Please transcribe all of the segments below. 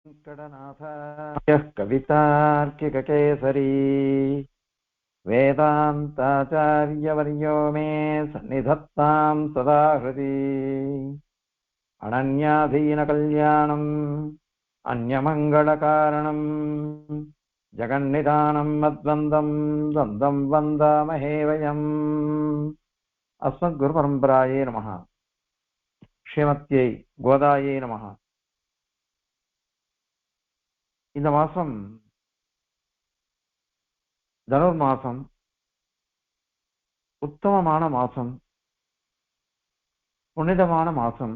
वेङ्कटनाथार्यः कवितार्किककेसरी वेदान्ताचार्यवर्यो मे सन्निधत्तां सदा हृदि अनन्याधीनकल्याणम् अन्यमङ्गलकारणम् जगन्निधानं मद्वन्दं द्वन्द्वं वन्दामहे वयम् अस्मद्गुरुपरम्परायै नमः। श्रीमत्यै गोदायै நமஹ. இந்த மாசம் தனுர் மாசம், உத்தமமான மாசம், புனிதமான மாசம்.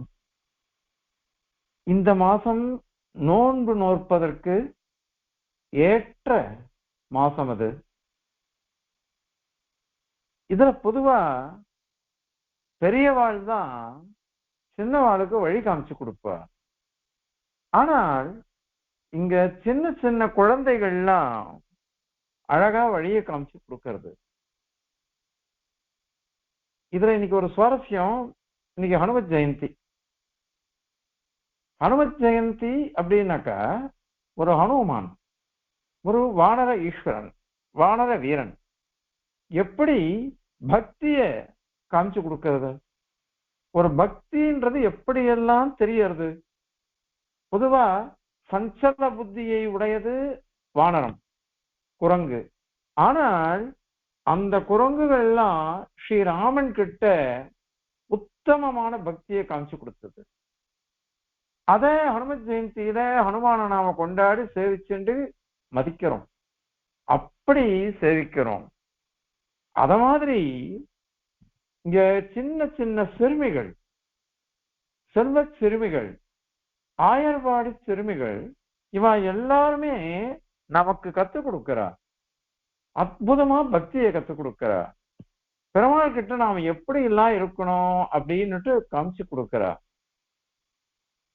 இந்த மாசம் நோன்பு நோற்பதற்கு ஏற்ற மாசம் அது. இதுல பொதுவா பெரியவாள் தான் சின்னவாளுக்கு வழி காமிச்சு கொடுப்பா. ஆனால் இங்க சின்ன சின்ன குழந்தைகள்லாம் அழகா வழியை காமிச்சு கொடுக்கறது. இதுல இன்னைக்கு ஒரு சுவாரஸ்யம். இன்னைக்கு ஹனுமத் ஜெயந்தி. ஹனுமத் ஜெயந்தி அப்படின்னாக்கா ஒரு ஹனுமான், ஒரு வானர ஈஸ்வரன், வானர வீரன் எப்படி பக்திய காமிச்சு கொடுக்கறது, ஒரு பக்தின்றது எப்படியெல்லாம் தெரியறது. பொதுவா சஞ்சல புத்தியை உடையது வானரம், குரங்கு. ஆனால் அந்த குரங்குகள்லாம் ஸ்ரீராமன் கிட்ட உத்தமமான பக்தியை காமிச்சு கொடுத்தது. அத ஹனுமத் ஜெயந்தியில ஹனுமான நாம கொண்டாடி சேவிச்சுண்டு மதிக்கிறோம், அப்படி சேவிக்கிறோம். அத மாதிரி இங்க சின்ன சின்ன சிறுமிகள், செல்வ சிறுமிகள், ஆயர்வாடி சிறுமிகள், இவ எல்லாருமே நமக்கு கத்துக் கொடுக்கிறா. அற்புதமா பக்தியை கத்துக் கொடுக்கிறா. பெருமாள் கிட்ட நாம எப்படி எல்லாம் இருக்கணும் அப்படின்னுட்டு காமிச்சு கொடுக்கிறா.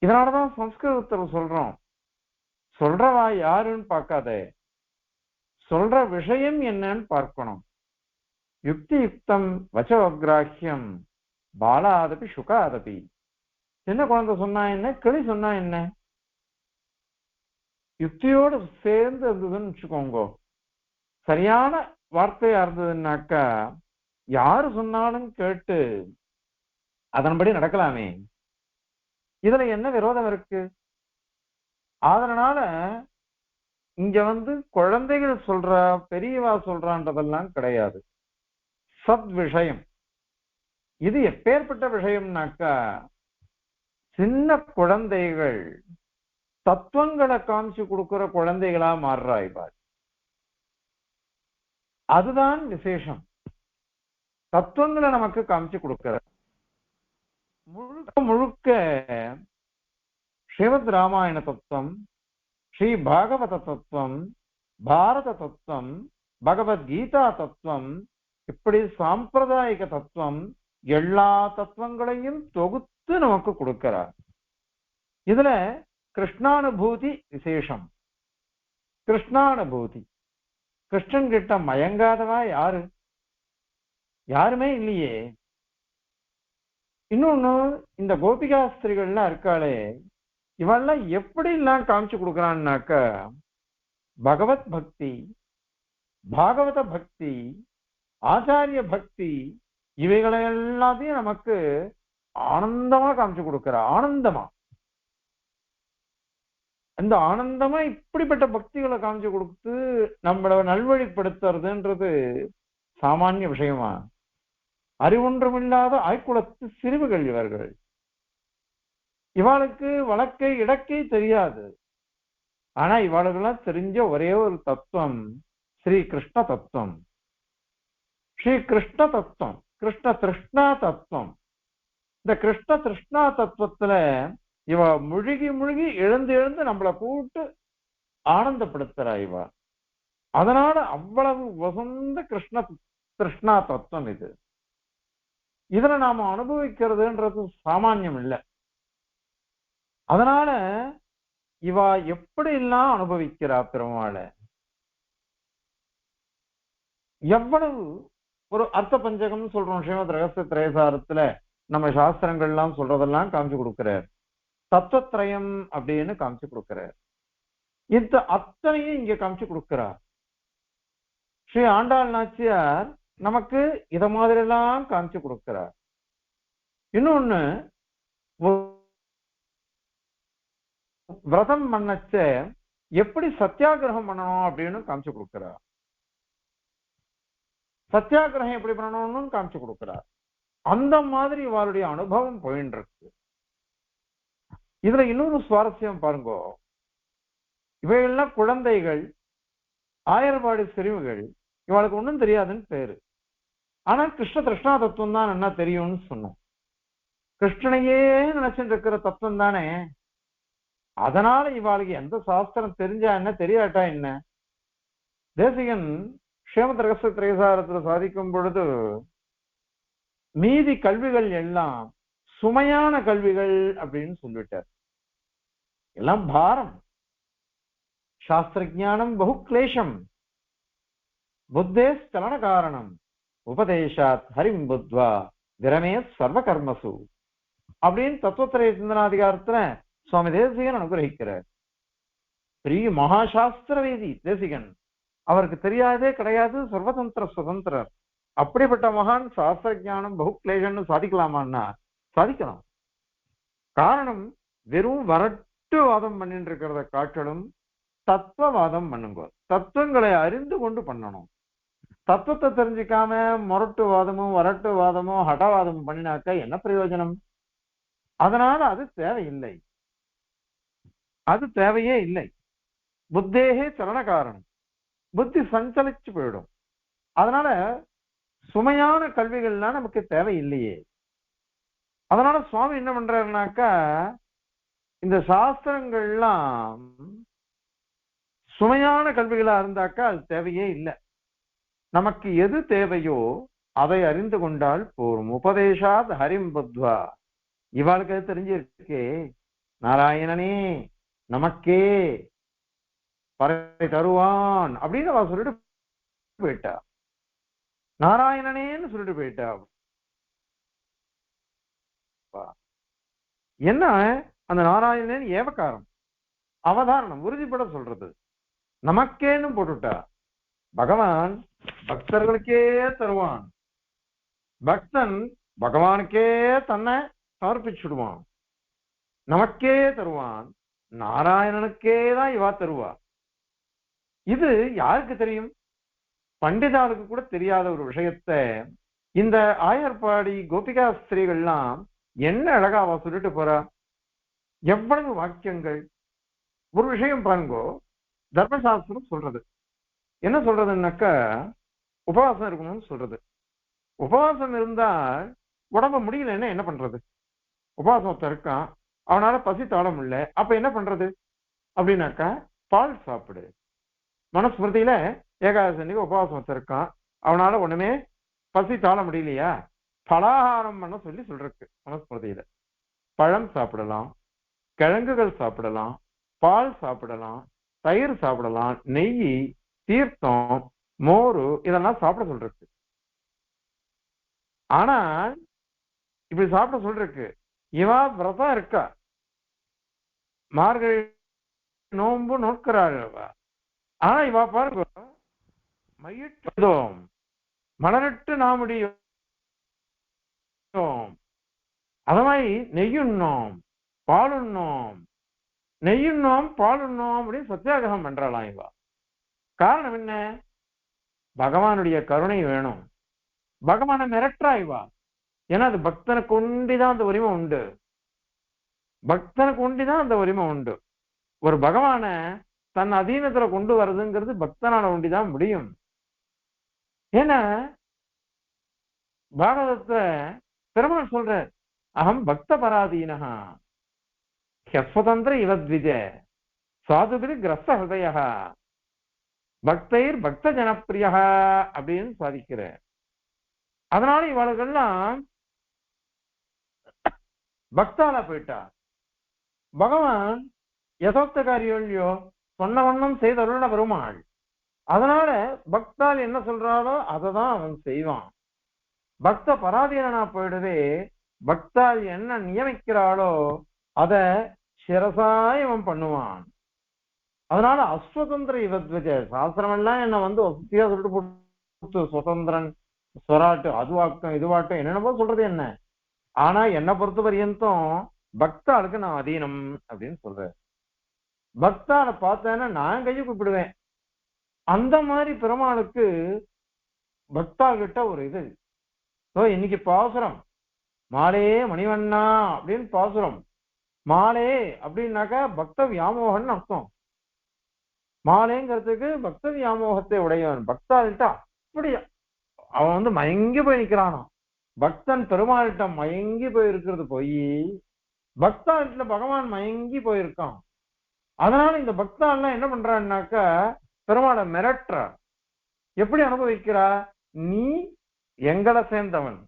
இதனாலதான் சம்ஸ்கிருதத்துல சொல்றோம், சொல்றவா யாருன்னு பார்க்காத, சொல்ற விஷயம் என்னன்னு பார்க்கணும். யுக்தி யுக்தம் வச்சோக்ராஹ்யம் பாலாதபி சுகாதபி. சின்ன குழந்தை சொன்னா என்ன, கிளி சொன்னா என்ன, யுக்தியோடு சேர்ந்து இருந்ததுன்னு வச்சுக்கோங்க. சரியான வார்த்தையா இருந்ததுன்னாக்கா யாரு சொன்னாலும் கேட்டு அதன்படி நடக்கலாமே. இதுல என்ன விரோதம் இருக்கு? அதனால இங்க குழந்தைகள் சொல்ற, பெரியவா சொல்றான்றதெல்லாம் கிடையாது. சத் விஷயம் இது. எப்பேற்பட்ட விஷயம்னாக்கா சின்ன குழந்தைகள் தத்துவங்களை காமிச்சு கொடுக்கிற குழந்தைகளா மாறுறாய்பார். அதுதான் விசேஷம். தத்துவங்களை நமக்கு காமிச்சு கொடுக்கிற முழுக்க முழுக்க ஸ்ரீமத் ராமாயண தத்துவம், ஸ்ரீ பாகவத தத்துவம், பாரத தத்துவம், பகவத்கீதா தத்துவம், இப்படி சாம்பிரதாயிக தத்துவம், எல்லா தத்துவங்களையும் தொகுத்து நமக்கு கொடுக்கிறார். இதுல கிருஷ்ணானுபூதி விசேஷம். கிருஷ்ணானுபூதி, கிருஷ்ணன் கிட்ட மயங்காதவா யாரு? யாருமே இல்லையே. இன்னொன்னு, இந்த கோபிகாஸ்திரிகள்லாம் இருக்காளே, இவெல்லாம் எப்படி எல்லாம் காமிச்சு கொடுக்குறான்னாக்க பகவத் பக்தி, பாகவத பக்தி, ஆச்சாரிய பக்தி, இவைகளை எல்லாத்தையும் நமக்கு ஆனந்தமா காமிச்சு கொடுக்கிற. ஆனந்தமா, இந்த ஆனந்தமா இப்படிப்பட்ட பக்திகளை காமிச்சு கொடுத்து நம்மள நல்வழிப்படுத்துறதுன்றது சாமானிய விஷயமா? அறிவொன்றுமில்லாத ஆய்குலத்து சிறுவர்கள் இவர்கள். இவாளுக்கு வழக்கை இடக்கை தெரியாது. ஆனா இவாளுக்கெல்லாம் தெரிஞ்ச ஒரே ஒரு தத்துவம் ஸ்ரீ கிருஷ்ண தத்துவம். ஸ்ரீ கிருஷ்ண தத்துவம், கிருஷ்ண திருஷ்ணா தத்துவம். இந்த கிருஷ்ண திருஷ்ணா தத்துவத்துல இவ முழுகி முழுகி எழுந்து எழுந்து நம்மளை கூட்டு ஆனந்தப்படுத்துறா இவ. அதனால அவ்வளவு வசந்த கிருஷ்ண திருஷ்ணா தத்துவம் இது. இதுல நாம அனுபவிக்கிறதுன்றது சாமானியம் இல்லை. அதனால இவ எப்படி எல்லாம் அனுபவிக்கிறா பெருமாளை. எவ்வளவு ஒரு அர்த்த பஞ்சகம் சொல்றோம், ஸ்ரீமத் ரகசிய திரேசாரத்துல நம்ம சாஸ்திரங்கள்லாம் சொல்றதெல்லாம் காமிச்சு கொடுக்கிறார். தத்துவத்ரயம் அப்படின்னு காமிச்சு கொடுக்கிறார். இந்த அத்தனையும் இங்க காமிச்சு கொடுக்கிறார் ஸ்ரீ ஆண்டாள் நாச்சியார். நமக்கு இத மாதிரி எல்லாம் காமிச்சு கொடுக்கிறார். இன்னொன்னு, விரதம் பண்ணச்ச எப்படி சத்தியாகிரகம் பண்ணணும் அப்படின்னு காமிச்சு கொடுக்கிறார். சத்தியாகிரகம் எப்படி பண்ணணும்னு காமிச்சு கொடுக்கிறார். அந்த மாதிரி இவருடைய அனுபவம் போயின்னு இருக்கு. இதுல இன்னொரு சுவாரஸ்யம் பாருங்க, இவைகள்லாம் குழந்தைகள், ஆயர்பாடி சிறுமிகள், இவளுக்கு ஒண்ணும் தெரியாதுன்னு பேரு. ஆனா கிருஷ்ணா தத்துவம் தான் என்ன தெரியும்னு சொன்னோம். கிருஷ்ணனையே நினைச்சுட்டு இருக்கிற தத்துவம் தானே. அதனால இவாளுக்கு எந்த சாஸ்திரம் தெரிஞ்சா என்ன தெரியாட்டா என்ன. தேசிகன் ஸ்ரீமத் ரகசிய திரைசாரத்துல சாதிக்கும் பொழுது மீதி கல்விகள் எல்லாம் சுமையான கல்விகள் அப்படின்னு சொல்லிட்டார். எல்லாம் பாரம். சாஸ்திர ஞானம் பகு கிளேஷம், புத்தே ஸ்தலன காரணம், உபதேசாத் ஹரிம் புத்வா விரமே சர்வ கர்மசு அப்படின்னு தத்துவத்திரைய சிந்தனாதிகாரத்துல சுவாமி தேசிகன் அனுகிரகிக்கிறார். பெரிய மகாசாஸ்திர வேதி தேசிகன். அவருக்கு தெரியாதே கிடையாது, சர்வதந்திர சுதந்திரர். அப்படிப்பட்ட மகான் சாஸ்திர ஞானம் பகுக்லேஷன்னு சாதிக்கலாமான்னா சாதிக்கலாம். காரணம், வெறும் வரட்டு வாதம் பண்ணிட்டு இருக்கிறத காட்டிலும் தத்துவவாதம் பண்ணுங்க. தத்துவங்களை அறிந்து கொண்டு பண்ணணும். தத்துவத்தை தெரிஞ்சுக்காம முரட்டு வாதமும் வரட்டு வாதமும் ஹடவாதமும் பண்ணினாக்க என்ன பிரயோஜனம்? அதனால அது தேவையில்லை, அது தேவையே இல்லை. புத்தேகே சலன காரணம், புத்தி சஞ்சலிச்சு போயிடும். அதனால சுமையான கல்விகள்லாம் நமக்கு தேவையில்லையே. அதனால சுவாமி என்ன பண்றாருனாக்கா, இந்த சாஸ்திரங்கள்லாம் சுமையான கல்விகளா இருந்தாக்கா அது தேவையே இல்லை. நமக்கு எது தேவையோ அதை அறிந்து கொண்டால் போரும். உபதேசாத் ஹரிம் புத்வா. இவாளுக்கு அது தெரிஞ்சிருக்கே, நாராயணனே நமக்கே பறை தருவான் அப்படின்னு அவ சொல்லிட்டு போயிட்டா. நாராயணனேன்னு சொல்லிட்டு போயிட்டா. என்ன அந்த நாராயணன் ஏவகாரம், அவதாரணம், உறுதிப்பட சொல்றது. நமக்கேன்னு போட்டுட்டா. பகவான் பக்தர்களுக்கே தருவான். பக்தன் பகவானுக்கே தன்னை சமர்ப்பிச்சுடுவான். நமக்கே தருவான், நாராயணனுக்கே தான் இவா தருவா. இது யாருக்கு தெரியும்? பண்டிதாளுக்கு கூட தெரியாத ஒரு விஷயத்த இந்த ஆயர்பாடி கோபிகா ஸ்திரீகள்லாம் என்ன அழகாவா சொல்லிட்டு போறா. எவ்வளவு வாக்கியங்கள். ஒரு விஷயம் பாருங்கோ, தர்மசாஸ்திரம் சொல்றது என்ன சொல்றதுன்னாக்கா, உபவாசம் இருக்கணும்னு சொல்றது. உபவாசம் இருந்தால் உடம்பு முடியலன்னா என்ன பண்றது? உபவாசம் இருக்கான், அவனால பசி தாழ முடியல, அப்ப என்ன பண்றது அப்படின்னாக்கா பால் சாப்பிடு. மனஸ்மிருதியில ஏகாதசனிக்கு உபவாசம் இருக்கான், அவனால ஒண்ணுமே பசி தாழ முடியலையா, பலாகாரம் பண்ண சொல்லி சொல்றக்கு மனஸ்மிருதியில. பழம் சாப்பிடலாம், கிழங்குகள் சாப்பிடலாம், பால் சாப்பிடலாம், தயிர் சாப்பிடலாம், நெய், தீர்த்தம், மோரு இதெல்லாம் சாப்பிட சொல்றக்கு. ஆனா இப்படி சாப்பிட சொல்றக்கு இவா விரதம் இருக்கா, மார்கழி நோன்பு நோக்கிறாள். ஆனா இவா பாருங்க, மையிட்டோம் மலரிட்டு நாமுடியும், அத மாதிரி நெய்யுண்ணோம் பாலுண்ணோம், நெய்யுண்ணோம் பாலுண்ணோம் அப்படின்னு சத்தியாகிரகம் பண்றாளாம் இவா. காரணம் என்ன? பகவானுடைய கருணை வேணும். பகவானை மிரட்டுறா இவா. ஏன்னா அது பக்தனுக்கு ஒண்டிதான் அந்த உரிமை உண்டு. பக்தனுக்கு ஒண்டிதான் அந்த உரிமை உண்டு. ஒரு பகவான தன் அதீனத்துல கொண்டு வர்றதுங்கிறது பக்தனால ஒண்டிதான் முடியும். ஏன்னா பாகவதத்துல பெருமாள் சொல்ற, அகம் பக்த பராதீனஹா ஹஸ்வதந்திர இவத்விஜ சாதுபிரி கிரஸ்த ஹிருதய பக்தைர் பக்த ஜனப்பிரியா அப்படின்னு சாதிக்கிற. அதனால இவளுக்கெல்லாம் பக்தால போயிட்டா. பகவான் யதோக்தகாரியோ இல்லையோ சொன்ன வண்ணம் செய்தருள பெருமாள். அதனால பக்தால் என்ன சொல்றாலோ அததான் அவன் செய்வான். பக்த பராதீனா போயிடுவே, பக்தால் என்ன நியமிக்கிறாளோ அத சிரசாய் அவன் பண்ணுவான். அதனால அஸ்வதந்திர இவத்வஜ சாஸ்திரம் எல்லாம் என்ன வந்து வசதியா சொல்லிட்டு போட்டு சுதந்திரன் ஸ்வராட்டு அதுவாட்டம் இதுவாட்டம் என்னென்னமோ சொல்றது என்ன. ஆனா என்னை பொறுத்த வரையும் பக்தாளுக்கு நான் அதீனம் அப்படின்னு சொல்றேன். பக்தாளை பார்த்தேன்னா நான் கையை கூப்பிடுவேன். அந்த மாதிரி பெருமாளுக்கு பக்தாள்கிட்ட ஒரு இது. இன்னைக்கு பாசுரம் மாலே மணிவண்ணா அப்படின்னு பாசுரம். மாலே அப்படின்னாக்கா பக்த வியாமோகன் அர்த்தம். மாலேங்கிறதுக்கு பக்த வியாமோகத்தை உடையவன். பக்தாள்கிட்ட அப்படி அவன் வந்து மயங்கி போய் நிக்கிறானா. பக்தன் பெருமாள்கிட்ட மயங்கி போயிருக்கிறது போய் பக்தாள்கிட்ட பகவான் மயங்கி போயிருக்கான். அதனால இந்த பக்தாள்லாம் என்ன பண்றான்னாக்கா பெருமாளை மிரட்டுறா. எப்படி அனுபவிக்கிறா? நீ எங்களை சேர்ந்தவன்,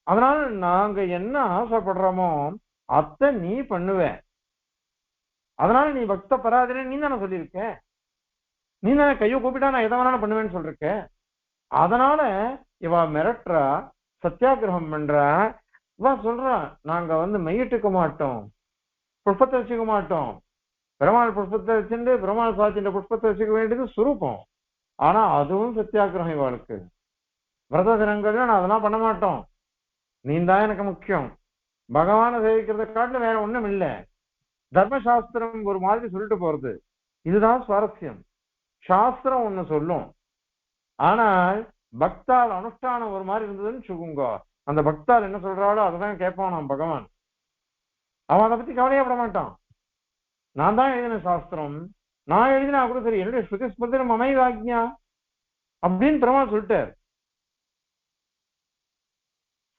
அதனால நாங்க என்ன ஆசைப்படுறோமோ அத்தை நீ பண்ணுவ, அதனால நீ பக்த பராதரே நீ தானே சொல்லியிருக்க, நீ தானே கையை கூப்பிட்டா நான் எதை வேணாலும் பண்ணுவேன்னு சொல்லிருக்க. அதனால இவ மிரட்டுறா, சத்தியாகிரகம் பண்றா. இவ சொல்றா நாங்க வந்து மையிட்டுக்க மாட்டோம், புஷ்பத்தை வச்சுக்க மாட்டோம். பெருமாள் புஷ்பத்தை வச்சுட்டு பெருமாள் சாத்தின்ற புஷ்பத்தை வச்சுக்க வேண்டியது சுரூபம். ஆனா அதுவும் சத்தியாகிரகம் இவாளுக்கு. விரத தினங்கள்ல நான் அதெல்லாம் பண்ண மாட்டோம், நீ தான் எனக்கு முக்கியம். பகவானை சேவிக்கிறத காட்டில வேற ஒண்ணும் இல்லை. தர்மசாஸ்திரம் ஒரு மாதிரி சொல்லிட்டு போறது, இதுதான் சுவாரஸ்யம். சாஸ்திரம் ஒண்ணு சொல்லும், ஆனால் பக்தால் அனுஷ்டானம் ஒரு மாதிரி இருந்ததுன்னு சொல்லுங்க. அந்த பக்தால் என்ன சொல்றாளோ அதான் கேட்பான் நாம் பகவான். அவன் அதை பத்தி கவலையப்பட மாட்டான். நான் தான் எழுதின சாஸ்திரம், நான் எழுதினா கூட சரி, என்னுடைய ஸ்ருதி ஸ்மிருதி மமைவாக்ஞா அப்படின்னு பெருமாள் சொல்லிட்டார்.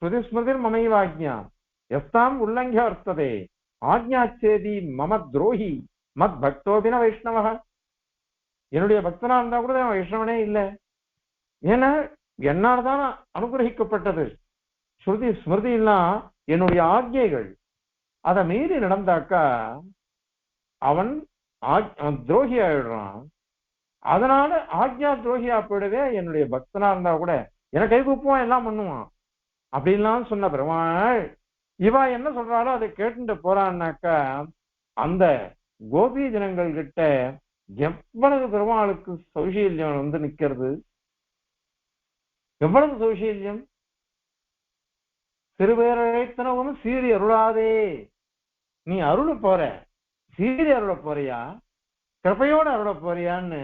ஸ்ருதி ஸ்மிருதி மமைவாக்ஞா எஸ்தாம் உல்லங்கிய வர்த்ததே ஆக்ஞாச்சேதி மம துரோகி மத் பக்தோபின வைஷ்ணவ. என்னுடைய பக்தனா இருந்தா கூட அவன் வைஷ்ணவனே இல்லை. ஏன்னா என்னால்தான் அனுகிரகிக்கப்பட்டது. ஸ்ருதி ஸ்மிருதி எல்லாம் என்னுடைய ஆக்ஞைகள். அதை மீறி நடந்தாக்கா அவன் துரோகி ஆயிடுறான். அதனால ஆக்ஞா துரோகியா போயிடவே என்னுடைய பக்தனா இருந்தா கூட என கை கூப்புவான், எல்லாம் பண்ணுவான் அப்படின்லாம் சொன்ன பெருமாள் இவா என்ன சொல்றாளோ அதை கேட்டுட்டு போறான்னாக்கா அந்த கோபி ஜனங்கள் கிட்ட எவ்வளவு பெருமாளுக்கு சௌசீல்யம் வந்து நிக்கிறது, எவ்வளவு சௌசீல்யம். சிறுபேரழைத்தனவும் சீறி அருளாதே. நீ அருள போற, சீறி அருள போறியா கிருப்பையோட அருள போறியான்னு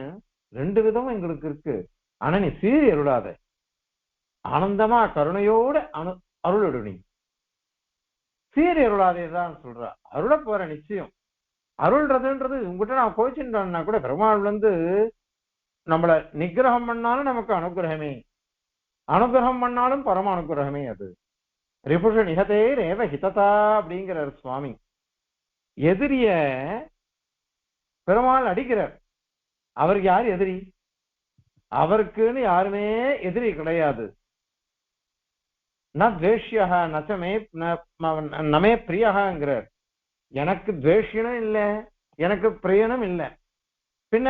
ரெண்டு விதமும் எங்களுக்கு இருக்கு. ஆனா நீ சீறி அருளாத, ஆனந்தமா கருணையோட அருளிடு. நீ சீறி அருளாதேதான் சொல்ற. அருள போற நிச்சயம். அருள்றதுன்றது உங்ககிட்ட நான் கோச்சின்றா கூட பெருமாள் வந்து நம்மள நிகிரகம் பண்ணாலும் நமக்கு அனுகிரகமே, அனுகிரகம் பண்ணாலும் பரம அனுகிரகமே. அது ரிபுஷ நிகதே ரேவ ஹிததா அப்படிங்கிறார் சுவாமி. எதிரிய பெருமாள் அடிக்கிறார். அவருக்கு யார் எதிரி? அவருக்குன்னு யாருமே எதிரி கிடையாது. ந துவேஷ்யா நச்சமே நமே பிரியகாங்கிறார். எனக்கு துவேஷனும் இல்லை, எனக்கு பிரியனும் இல்லை. பின்ன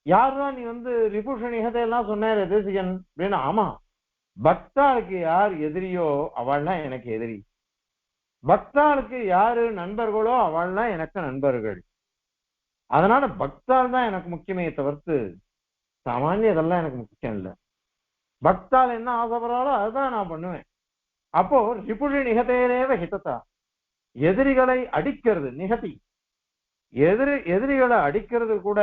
யாருதான் நீ வந்து ரிபுஷணிகதையெல்லாம் சொன்னார் தேசிகன் அப்படின்னு. ஆமா, பக்தாளுக்கு யார் எதிரியோ அவள்லாம் எனக்கு எதிரி, பக்தாளுக்கு யாரு நண்பர்களோ அவள்லாம் எனக்கு நண்பர்கள். அதனால பக்தால் தான் எனக்கு முக்கியமே தவிர்த்து சாமானிய இதெல்லாம் எனக்கு முக்கியம் இல்லை. பக்தால் என்ன ஆசைப்படுறாலோ அதுதான் நான் பண்ணுவேன். அப்போ ரிபுஷி நிகதையிலேவே ஹிதத்தா, எதிரிகளை அடிக்கிறது நிகதி, எதிரிகளை அடிக்கிறது கூட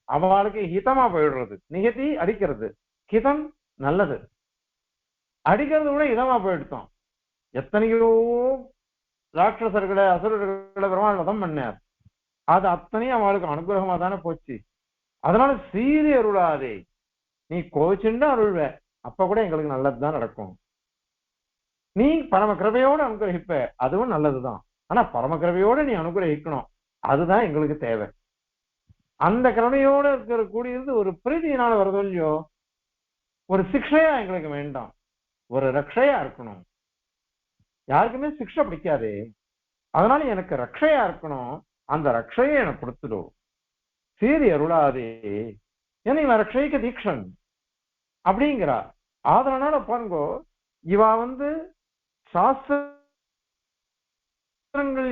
அவளுக்கு ஹிதமா போயிடுறது. நிகதி அடிக்கிறது, ஹிதம் நல்லது. அடிக்கிறது கூட இதமா போயிடுத்தோம். எத்தனையோ ராட்சசர்களை அசுரர்களை பெருமாள் வதம் பண்ணார், அது அத்தனையும் அவளுக்கு அனுகிரகமா தானே போச்சு. அதனால சீறி அருளாதே, நீ கோச்சுண்டு அருள்வ, அப்ப கூட எங்களுக்கு நல்லதுதான் நடக்கும். நீ பரம கிருபையோடு அனுகிரகிப்ப, அதுவும் நல்லதுதான். ஆனா பரம கிருபையோடு நீ அனுகிரகிக்கணும், அதுதான் எங்களுக்கு தேவை. அந்த கருணையோடு இருக்கிற கூடியிருந்து ஒரு பிரீதியினால வருதோ இல்லையோ, ஒரு சிக்ஷையா எங்களுக்கு வேண்டாம், ஒரு ரக்ஷையா இருக்கணும். யாருக்குமே சிக்ஷை பிடிக்காது, அதனால எனக்கு ரக்ஷையா இருக்கணும். அந்த ரக்ஷையை எனக்கு கொடுத்துடும், சீரி அருளாதே. ஏன்னா இவன் ரக்ஷைக்கு தீக்ஷன் அப்படிங்கிறா. அதனால பாருங்கோ, இவா வந்து சாஸ்திரங்கள்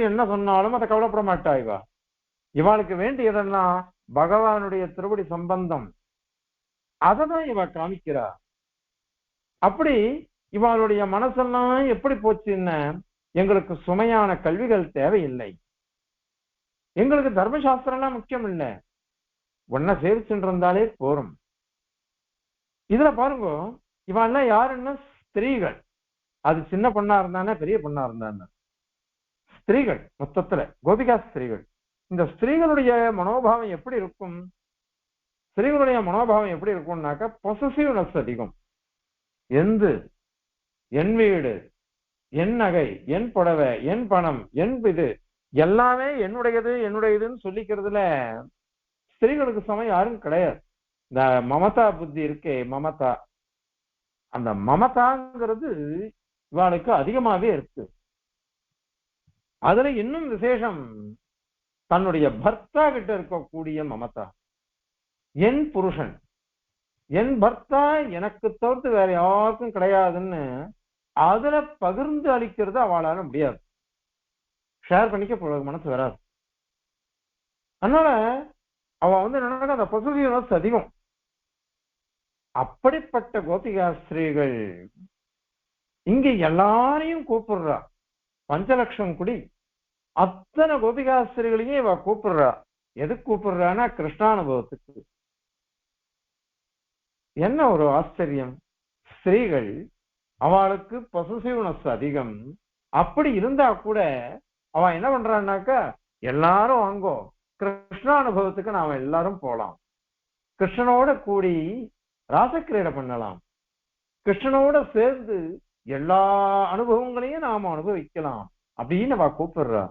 என்ன சொன்னாலும் அதை கவலைப்பட மாட்டா. இவா இவாளுக்கு வேண்டியதெல்லாம் பகவானுடைய திருவடி சம்பந்தம், அததான் இவ காமிக்கிறா. அப்படி இவளுடைய மனசெல்லாம் எப்படி போச்சுன்னா, எங்களுக்கு சுமையான கல்விகள் தேவையில்லை, எங்களுக்கு தர்மசாஸ்திரம்லாம் முக்கியம் இல்லை, ஒன்ன சேவிச்சுட்டு இருந்தாலே போரும். இதுல பாருங்க, இவெல்லாம் யாருன்னா ஸ்திரீகள். அது சின்ன பொண்ணா இருந்தானே பெரிய பொண்ணா இருந்தானே ஸ்திரீகள், மொத்தத்துல கோபிகா ஸ்திரீகள். இந்த ஸ்திரீகளுடைய மனோபாவம் எப்படி இருக்கும்? ஸ்திரீகளுடைய மனோபாவம் எப்படி இருக்கும்னாக்கா பொசசிவ்னஸ் அதிகம். எந்து, என் வீடு, என் நகை, என் புடவை, என் பணம், என் இது எல்லாமே என்னுடையது என்னுடையதுன்னு சொல்லிக்கிறதுல ஸ்திரீகளுக்கு சமயம் யாரும் கிடையாது. இந்த மமதா புத்தி இருக்கே, மமதா, அந்த மமதாங்கிறது இவாளுக்கு அதிகமாவே இருக்கு. அதுல இன்னும் விசேஷம், தன்னுடைய பர்த்தா கிட்ட இருக்கக்கூடிய மமதா. என் புருஷன், என் பர்த்தா எனக்கு தவிர்த்து வேற யாருக்கும் கிடையாதுன்னு அதுல பகிர்ந்து அளிக்கிறது அவளால முடியாது, ஷேர் பண்ணிக்க மனசு வராது. அதனால அவ என்னன்னா அந்த பொசிட்டிவ்னஸ் அதிகம். அப்படிப்பட்ட கோபிகாஸ்திரீகள் இங்க எல்லாரையும் கூப்பிடுறா. 5,00,000 குடி அத்தனை கோபிகாஸ்திரிகளையும் இவ கூப்பிடுறா. எதுக்கு கூப்பிடுறான்னா கிருஷ்ணானுபவத்துக்கு. என்ன ஒரு ஆச்சரியம்! ஸ்திரீகள் அவளுக்கு பொசசிவ்னஸ் அதிகம். அப்படி இருந்தா கூட அவ என்ன பண்றான்னாக்கா, எல்லாரும் வாங்கோ கிருஷ்ணானுபவத்துக்கு நாம எல்லாரும் போலாம், கிருஷ்ணனோட கூடி ராசக்கிரீடை பண்ணலாம், கிருஷ்ணனோட சேர்ந்து எல்லா அனுபவங்களையும் நாம அனுபவிக்கலாம் அப்படின்னு அவ கூப்பிடுறா.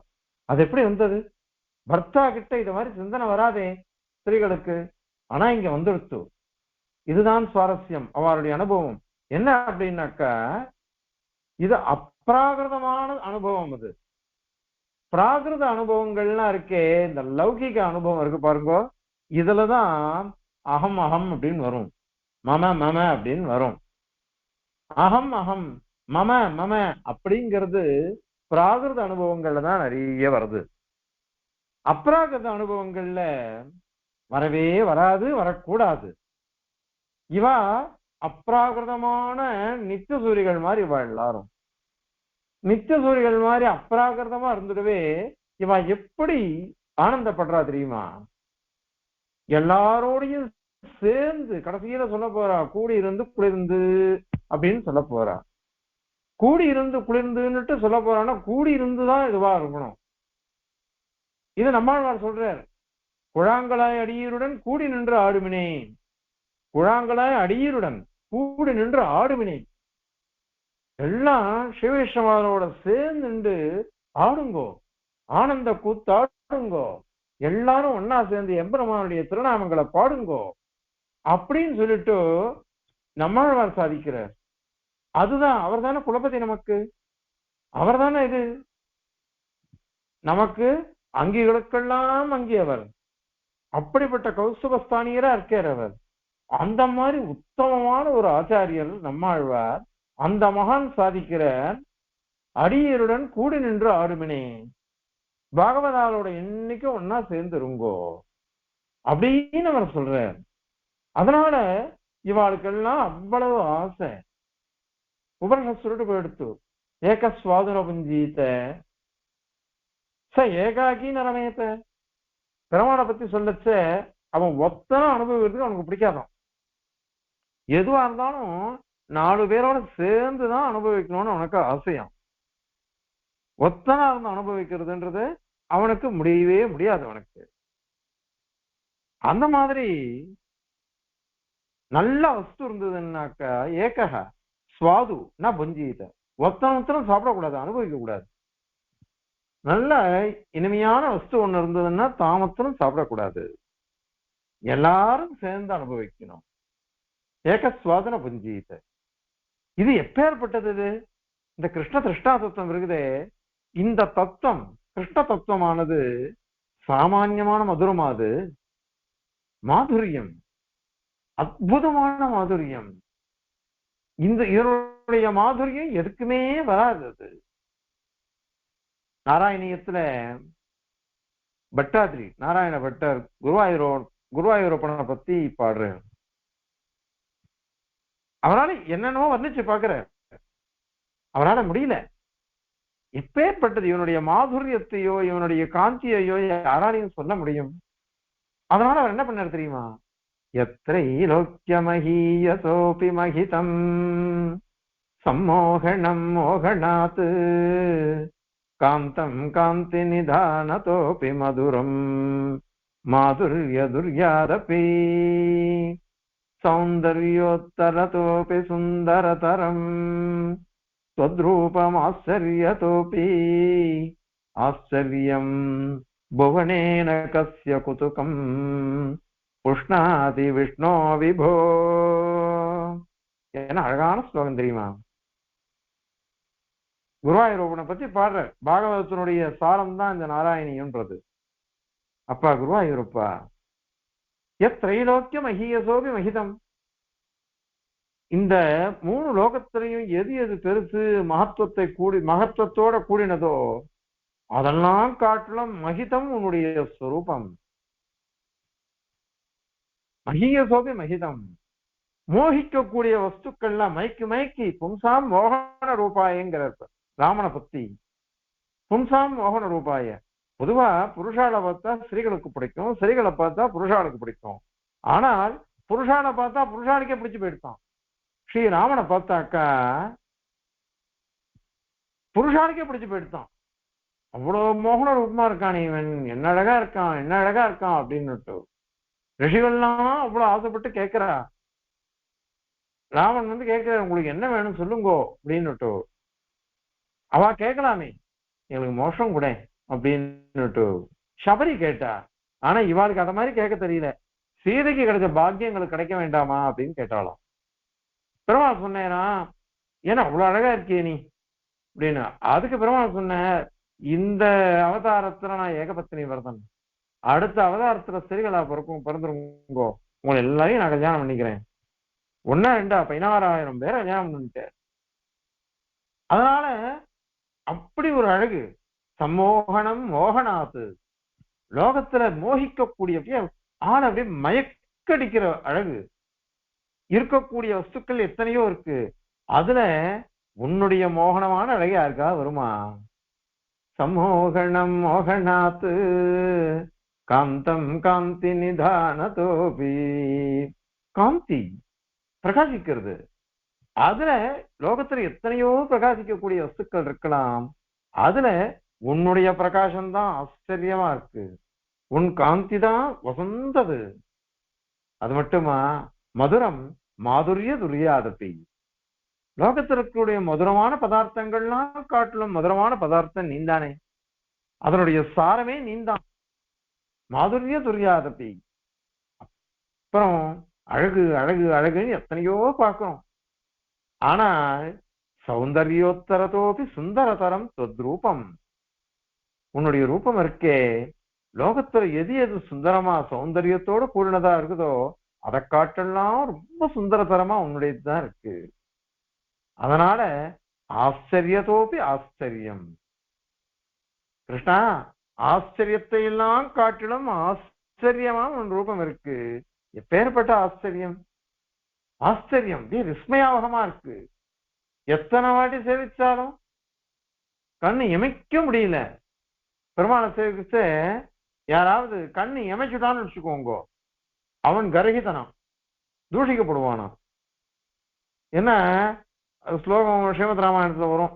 அது எப்படி வந்தது? பர்த்தா கிட்ட இது மாதிரி சிந்தனை வராதே ஸ்திரீகளுக்கு. ஆனா இங்க வந்துடுத்து. இதுதான் சுவாரஸ்யம். அவருடைய அனுபவம் என்ன அப்படின்னாக்கா, இது அப்ராகிருதமான அனுபவம். இது பிராகிருத அனுபவங்கள்லாம் இருக்கே, இந்த லௌகிக அனுபவம் இருக்கு பாருங்க, இதுலதான் அகம் அகம் அப்படின்னு வரும், மம மம அப்படின்னு வரும். அகம் அகம் மம மம அப்படிங்கிறது பிராகிருத அனுபவங்கள்ல தான் நிறைய வருது. அப்ராகிருத அனுபவங்கள்ல வரவே வராது, வரக்கூடாது. இவா அப்ராகிருதமான நித்திய சூரிகள் மாதிரி இவா எல்லாரும் நித்திய சூரிகள் மாதிரி அப்ராகிருதமா இருந்துடவே இவ எப்படி ஆனந்தப்படுறா தெரியுமா? எல்லாரோடையும் சேர்ந்து கடைசியில சொல்ல போறா, கூடி இருந்து குளிர்ந்து அப்படின்னு சொல்ல போறா. கூடி இருந்து குளிர்ந்துன்னுட்டு சொல்ல போறான்னா கூடி இருந்துதான் இதுவா இருக்கணும். இது நம்மாழ்வார் சொல்றார், குழாங்களாய் அடியீருடன் கூடி நின்று ஆடுமினே, குழாங்களாய் அடியீருடன் கூடி நின்று ஆடுமினே. எல்லாம் சிவவிஷ்ணவாரோட சேர்ந்து நின்று ஆடுங்கோ, ஆனந்த கூத்தாடுங்கோ, எல்லாரும் ஒன்னா சேர்ந்து எம்பெருமானுடைய திருநாமங்களை பாடுங்கோ அப்படின்னு சொல்லிட்டு நம்மாழ்வார் சாதிக்கிறார். அதுதான், அவர் தானே குலபதி, நமக்கு அவர் தானே இது, நமக்கு அங்கிகளுக்கெல்லாம் அங்கியவர். அப்படிப்பட்ட கௌஸ்துபஸ்தானியரா இருக்கார் அவர். அந்த மாதிரி உத்தமமான ஒரு ஆச்சாரியர் நம்மாழ்வார். அந்த மகான் சாதிக்கிற அடியருடன் கூடி நின்று ஆடுமினே, பாகவதாலோட இன்னைக்கு ஒன்னா சேர்ந்துருங்கோ அப்படின்னு அவர் சொல்றார். அதனால இவாளுக்கெல்லாம் அவ்வளவு ஆசை. உபனிஷத் சொல்லிட்டு போயிடுத்து, ஏக சுவாதுன புஞ்சீத்த ச ஏகாக்கி நரமேத்த. பெருமானை பத்தி சொல்லச்ச அவன் ஒத்தனை அனுபவிக்கிறதுக்கு அவனுக்கு பிடிக்காதான். எதுவா இருந்தாலும் 4 பேரோட சேர்ந்துதான் அனுபவிக்கணும்னு அவனுக்கு ஆசையாம். ஒத்தனா இருந்து அனுபவிக்கிறதுன்றது அவனுக்கு முடியவே முடியாது. அவனுக்கு அந்த மாதிரி நல்ல வஸ்து இருந்ததுன்னாக்கா ஏகக சுவாது நான் புஞ்சீத, ஒத்தனத்திலும் சாப்பிடக்கூடாது, அனுபவிக்க கூடாது. நல்ல இனிமையான வஸ்து ஒண்ணு இருந்ததுன்னா தாமத்திலும் சாப்பிடக்கூடாது, எல்லாரும் சேர்ந்து அனுபவிக்கணும். ஏகஸ்வாதன புஞ்சீத. இது எப்பேற்பட்டது? இது இந்த கிருஷ்ண திருஷ்டா தத்துவம் இருக்குதே, இந்த தத்துவம் கிருஷ்ண தத்துவமானது சாமான்யமான மதுரமாது, மாதுரியம், அற்புதமான மாதுரியம். இந்த இதனுடைய மாதுரியம் எதுக்குமே வராது. அது நாராயணியத்துல பட்டாதிரி நாராயண பட்டர் குருவாயூரப்பனை பத்தி பாடுறார். அவரால் என்னென்னவோ வர்ணிச்சு பாக்குறார், அவரால் முடியல. எப்பேற்பட்டது இவனுடைய மாதுரியத்தையோ இவனுடைய காந்தியையோ யாராலையும் சொல்ல முடியும்? அதனால அவர் என்ன பண்ணார் தெரியுமா? யத்ரைலோக்கியமஹீயசோபி மஹிதம் சம்மோகணம் மோகணாத் காந்தம் காந்தி நிதானதோபி மதுரம் மாதுர்ய துர்யாதபி சௌந்தர்யோத்தரதோபி சுந்தரதரம் त्वद्रूपमाश्चर्यतोऽपि ஆச்சரியம் புவனேன கஸ்ய குதுகம் புஷ்ணாதி விஷ்ணோ விபோ. என்ன அழகான ஸ்லோகம் தெரியுமா? குருவாயூரப்பனை பத்தி பாடுற பாகவதத்தினுடைய சாரம் தான் இந்த நாராயணியன்றது. அப்பா குருவாயூரப்பா, யத்ரைலோக்கியம் மஹீயசோபி மஹிதம், இந்த 3 லோகத்திலையும் எது எது பெருசு மகத்துவத்தோட கூடினதோ அதெல்லாம் காட்டிலும் மகிதம் உன்னுடைய ஸ்வரூபம். மஹீயசோபி மகிதம், மோகிக்கக்கூடிய வஸ்துக்கள்லாம் மயக்கி பும்சாம் மோகன ரூபாயங்கிறார் ராமனை பத்தி. பும்சாம் மோகன ரூபாய, பொதுவா புருஷால பார்த்தா ஸ்திரீகளுக்கு பிடிக்கும், ஸ்திரீகளை பார்த்தா புருஷாளுக்கு பிடிக்கும். ஆனால் புருஷால பார்த்தா புருஷாளுக்கே பிடிச்சு போயிடுதான். ஸ்ரீராமனை பார்த்தாக்கா புருஷாளுக்கே பிடிச்சு போயிடுதான். அவ்வளவு மோகன ரூபமா இருக்கான் இவன், என்ன அழகா இருக்கான் என்ன அழகா இருக்கான் அப்படின்னுட்டு ரிஷிகள்லாம் அவ்வளவு ஆசைப்பட்டு கேட்கிறா. ராமன் வந்து கேட்கிற, உங்களுக்கு என்ன வேணும் சொல்லுங்கோ அப்படின்னுட்டு. அவ கேட்கலாமே, எங்களுக்கு மோஷம் கூட அப்படின்னுட்டு சபரி கேட்டா. ஆனா இவாளுக்கு அத மாதிரி கேட்க தெரியல. சீதைக்கு கிடைச்ச பாக்கியங்களுக்கு கிடைக்க வேண்டாமா அப்படின்னு கேட்டாலும் பெருமாள் சொன்னேனா, ஏன்னா அவ்வளவு அழகா இருக்கியே நீ அப்படின்னு. அதுக்கு பெருமாள் சொன்ன, இந்த அவதாரத்துல நான் ஏகபத்தினி வரதன், அடுத்த அவதாரத்துல ஸ்திரீகளா பிறந்துருங்கோ, உங்களை எல்லாரையும் நான் கல்யாணம் பண்ணிக்கிறேன். 1 2 16,000 பேரை கல்யாணம் பண்ணிட்டேன். அதனால அப்படி ஒரு அழகு, சம்மோகனம் மோகனாத்து, லோகத்துல மோகிக்கக்கூடிய ஆள் அப்படியே மயக்கடிக்கிற அழகு. இருக்கக்கூடிய வஸ்துக்கள் எத்தனையோ இருக்கு, அதுல உன்னுடைய மோகனமான அழகு யாருக்கா வருமா? சம்மோகனம் மோகனாத்து காந்தம் காந்தி நிதானதோபி, காந்தி பிரகாசிக்கிறது. அதுல லோகத்துல எத்தனையோ பிரகாசிக்கக்கூடிய வஸ்துக்கள் இருக்கலாம், அதுல உன்னுடைய பிரகாசம்தான் ஆச்சரியமா இருக்கு, உன் காந்தி தான் வசந்தது. அது மட்டுமா, மதுரம் மாதுரிய துரியாதபி, லோகத்திற்குடைய மதுரமான பதார்த்தங்கள்லாம் காட்டிலும் மதுரமான பதார்த்தம் நீந்தானே, அதனுடைய சாரமே நீந்தான். மாதுரிய துரியாதபி. அப்புறம் அழகு அழகு அழகுன்னு எத்தனையோ பார்க்கிறோம். ஆனால் சௌந்தர்யோத்தரத்தோபி சுந்தரதரம் தொத்ரூபம், உன்னுடைய ரூபம் இருக்கே, லோகத்துல எது எது சுந்தரமா சௌந்தரியத்தோட கூடினதா இருக்குதோ அதை காட்டெல்லாம் ரொம்ப சுந்தரதரமா உன்னுடையதுதான் இருக்கு. அதனால ஆச்சரியத்தோபி ஆச்சரியம் கிருஷ்ணா, ஆச்சரியத்தை எல்லாம் காட்டிலும் ஆச்சரியமா உன் ரூபம் இருக்கு. எப்பேற்பட்ட ஆச்சரியம்! ஆச்சரியம் விஸ்மயாவகமா இருக்கு. எத்தனை வாட்டி சேவிச்சாலும் கண்ணு இமைக்க முடியல. பெருமாளை சேவிச்சு யாராவது கண்ணு இமைச்சுட்டான்னு வச்சுக்கோங்க, அவன் கரகிதனாம், தூஷிக்கப்படுவானா. என்ன ஸ்லோகம் ஸ்ரீமத் ராமாயணத்துல வரும்,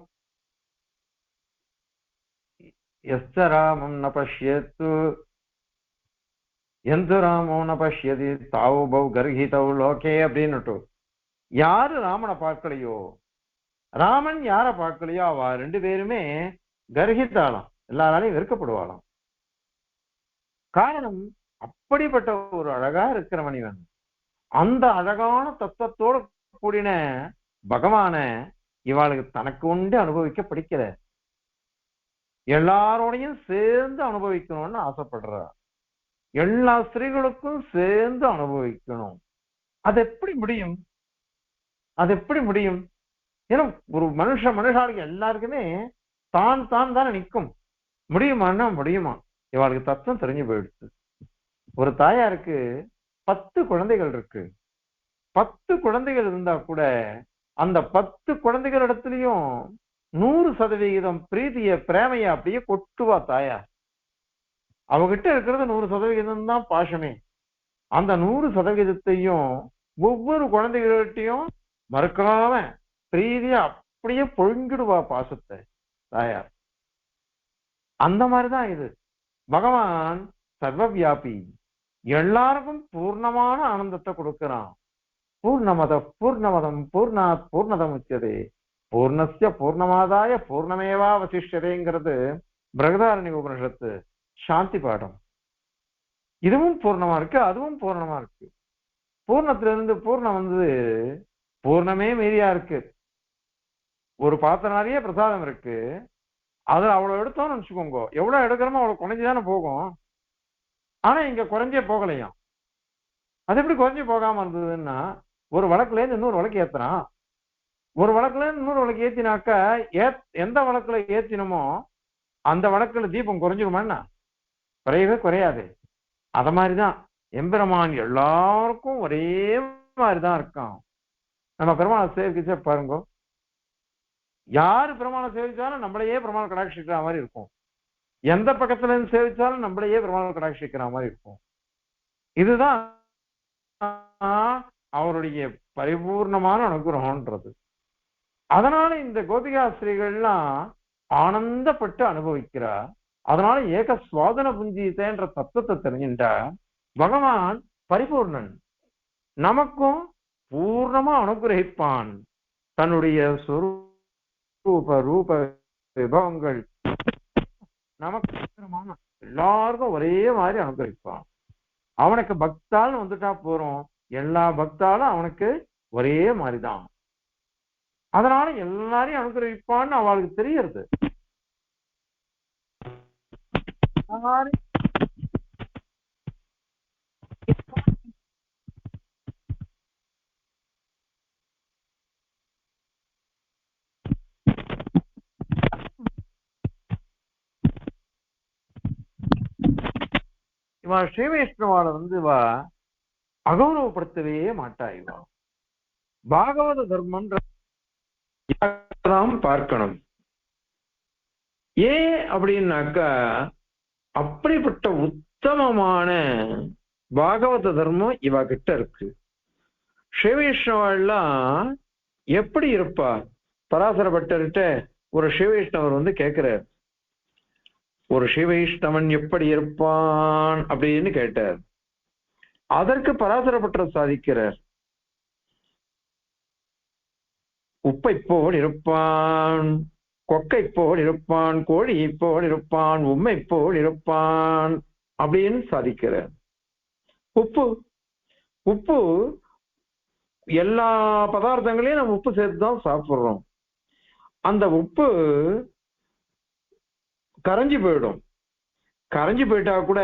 எஸ்த ராமம் ந பஷ்யத்து எந்த ராமோ ந பஷ்யதி தாவு பவ் கர்ஹிதவ் லோகே அப்படின்னுட்டு. யாரு ராமனை பார்க்கலையோ, ராமன் யார பார்க்கலையோ, அவ 2 பேருமே கர்ஹித்தாளாம், எல்லாராலையும் வெறுக்கப்படுவாளாம். காரணம், அப்படிப்பட்ட ஒரு அழகா இருக்கிறவன் இவன். அந்த அழகான தத்துவத்தோட கூடின பகவான இவாளுக்கு தனக்கு உண்டு அனுபவிக்க பிடிக்கல, எல்லாரோடையும் சேர்ந்து அனுபவிக்கணும்னு ஆசைப்படுற. எல்லா ஸ்திரீகளுக்கும் சேர்ந்து அனுபவிக்கணும். அது எப்படி முடியும்? அது எப்படி முடியும்? ஏன்னா ஒரு மனுஷாளுக்கு எல்லாருக்குமே தான் தான் தானே நிற்கும். முடியுமான்னா முடியுமா? இவளுக்கு தத்துவம் தெரிஞ்சு போயிடுச்சு. ஒரு தாயாருக்கு 10 குழந்தைகள் இருக்கு. 10 குழந்தைகள் இருந்தா கூட அந்த 10 குழந்தைகள் இடத்துலயும் 100% பிரீதிய பிரேமைய அப்படியே கொட்டுவா தாயார். அவகிட்ட இருக்கிறது 100% தான் பாசமே. அந்த 100%த்தையும் ஒவ்வொரு குழந்தைகள்கிட்டையும் மறுக்காம பிரீதியா அப்படியே பொழுங்கிடுவா பாசத்தை தாயார். அந்த மாதிரிதான் இது. பகவான் சர்வவியாபி, எல்லாருக்கும் பூர்ணமான ஆனந்தத்தை கொடுக்கிறான். பூர்ணமத பூர்ணமதம் பூர்ணாத் பூர்ணதம் உச்சதே பூர்ணஸ்ய பூர்ணமாதாய பூர்ணமேவா வசிஷ்யதேங்கிறது பிரகதாரண்ய உபனிஷத்து சாந்தி பாடம். இதுவும் பூர்ணமா இருக்கு, அதுவும் பூர்ணமா இருக்கு. பூர்ணத்துல இருந்து பூர்ணம் வந்து பூர்ணமே மீறியா இருக்கு. ஒரு பாத்திரம் நிறைய பிரசாதம் இருக்கு, அதுல அவ்வளவு எடுத்தோம்னு வச்சுக்கோங்க, எவ்வளவு எடுக்கிறோமோ அவ்வளவு குறைஞ்சுதானே போகும். ஆனா இங்க குறைஞ்சே போகலையாம். அது எப்படி குறைஞ்சு போகாம இருந்ததுன்னா, ஒரு வழக்குல இருந்து இன்னொரு வழக்கு ஏத்துறான். ஒரு வழக்குல இருந்து இன்னொரு வழக்கு ஏத்தினாக்கா எந்த வழக்குல ஏத்தினமோ அந்த வழக்குல தீபம் குறைஞ்சிருமான்னா குறையவே குறையாது. அத மாதிரிதான் எம்பெருமான் எல்லாருக்கும் ஒரே மாதிரிதான் இருக்கான். நம்ம பெருமாளை சேவிச்சா பாருங்க, யாரு பெருமாளை சேவிச்சாலும் நம்மளையே பெருமாள் கடாட்சிக்கிற மாதிரி இருக்கும். எந்த பக்கத்துல இருந்து சேவிச்சாலும் நம்மளையே பெருமாள் கடாட்சிக்கிற மாதிரி இருக்கும். இதுதான் அவருடைய பரிபூர்ணமான அனுகிரகம்ன்றது. அதனால இந்த கோபிகாஸ்திரிகள்லாம் ஆனந்தப்பட்டு அனுபவிக்கிறார். அதனால ஏக சுவாதன புஞ்சீதேன்ற தத்துவத்தை தெரிஞ்சுட்டா பகவான் பரிபூர்ணன், நமக்கும் பூர்ணமா அனுகிரகிப்பான். தன்னுடைய சொரூப ரூப விபவங்கள் நமக்கு எல்லாருக்கும் ஒரே மாதிரி அனுகிரகிப்பான். அவனுக்கு பக்தால்னு வந்துட்டா போறோம், எல்லா பக்தாலும் அவனுக்கு ஒரே மாதிரிதான். அதனால எல்லாரையும் அனுகிரகிப்பான்னு அவளுக்கு தெரியறது. இவா ஸ்ரீ வைஷ்ணவால வந்து இவா அகௌரவப்படுத்தவே மாட்டா. இவா பாகவத தர்மம் பார்க்கணும். ஏன் அப்படின்னாக்கா அப்படிப்பட்ட உத்தமமான பாகவத தர்மம் இவ கிட்ட இருக்கு. ஸ்ரீ வைஷ்ணவெல்லாம் எப்படி இருப்பா? பராசர பட்டர்கிட்ட ஒரு ஸ்ரீ வைஷ்ணவர் வந்து கேட்கிறார், ஒரு ஸ்ரீ வைஷ்ணவன் எப்படி இருப்பான் அப்படின்னு கேட்டார். அதற்கு பராசர பட்டர் சாதிக்கிறார், உப்பை போல் இருப்பான், கொக்கை போல் இருப்பான், கோழி போல் இருப்பான், உம்மை போல் இருப்பான் அப்படின்னு சாதிக்கிறார். உப்பு உப்பு எல்லா பதார்த்தங்களையும் நம்ம உப்பு சேர்த்துதான் சாப்பிடுறோம். அந்த உப்பு கரைஞ்சி போயிடும். கரைஞ்சி போயிட்டா கூட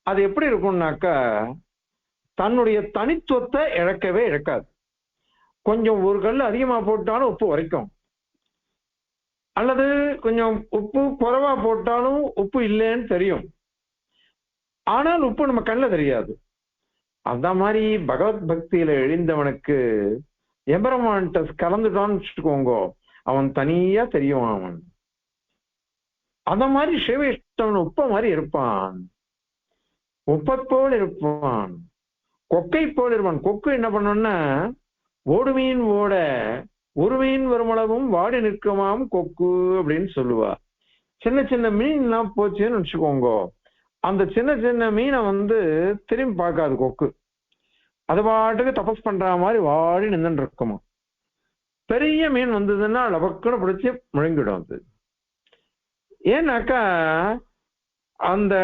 அது எப்படி இருக்கும்னாக்கா தன்னுடைய தனித்துவத்தை இழக்கவே இழக்காது. கொஞ்சம் ஒரு கல் அதிகமா போட்டாலும் உப்பு உரைக்கும், அல்லது கொஞ்சம் உப்பு குறைவா போட்டாலும் உப்பு இல்லைன்னு தெரியும். ஆனால் உப்பு நம்ம கண்ணில் தெரியாது. அந்த மாதிரி பகவத் பக்தியில எழுந்தவனுக்கு எம்பெருமான்ட்ட கலந்துட்டான்னு வச்சுக்கோங்க, அவன் தனியா தெரியும். அவன் அந்த மாதிரி சிவவிஷ்ணவன் உப்ப மாதிரி இருப்பான், உப்பை போல் இருப்பான், கொக்கை போல் இருப்பான். கொக்கு என்ன பண்ணோம்னா ஓடு மீன் ஓட ஒரு மீன் வருமளவும் வாடி நிற்குமாம் கொக்கு அப்படின்னு சொல்லுவா. சின்ன சின்ன மீன் எல்லாம் போச்சுன்னு வச்சுக்கோங்க, அந்த சின்ன சின்ன மீனை வந்து திரும்பி பார்க்காது கொக்கு. அது பாட்டுக்கு தபஸ் பண்ற மாதிரி வாடி நின்று இருக்குமா. பெரிய மீன் வந்ததுன்னா லபக்குன்னு பிடிச்சி முழங்கிடும் அது. ஏன்னாக்கா அந்த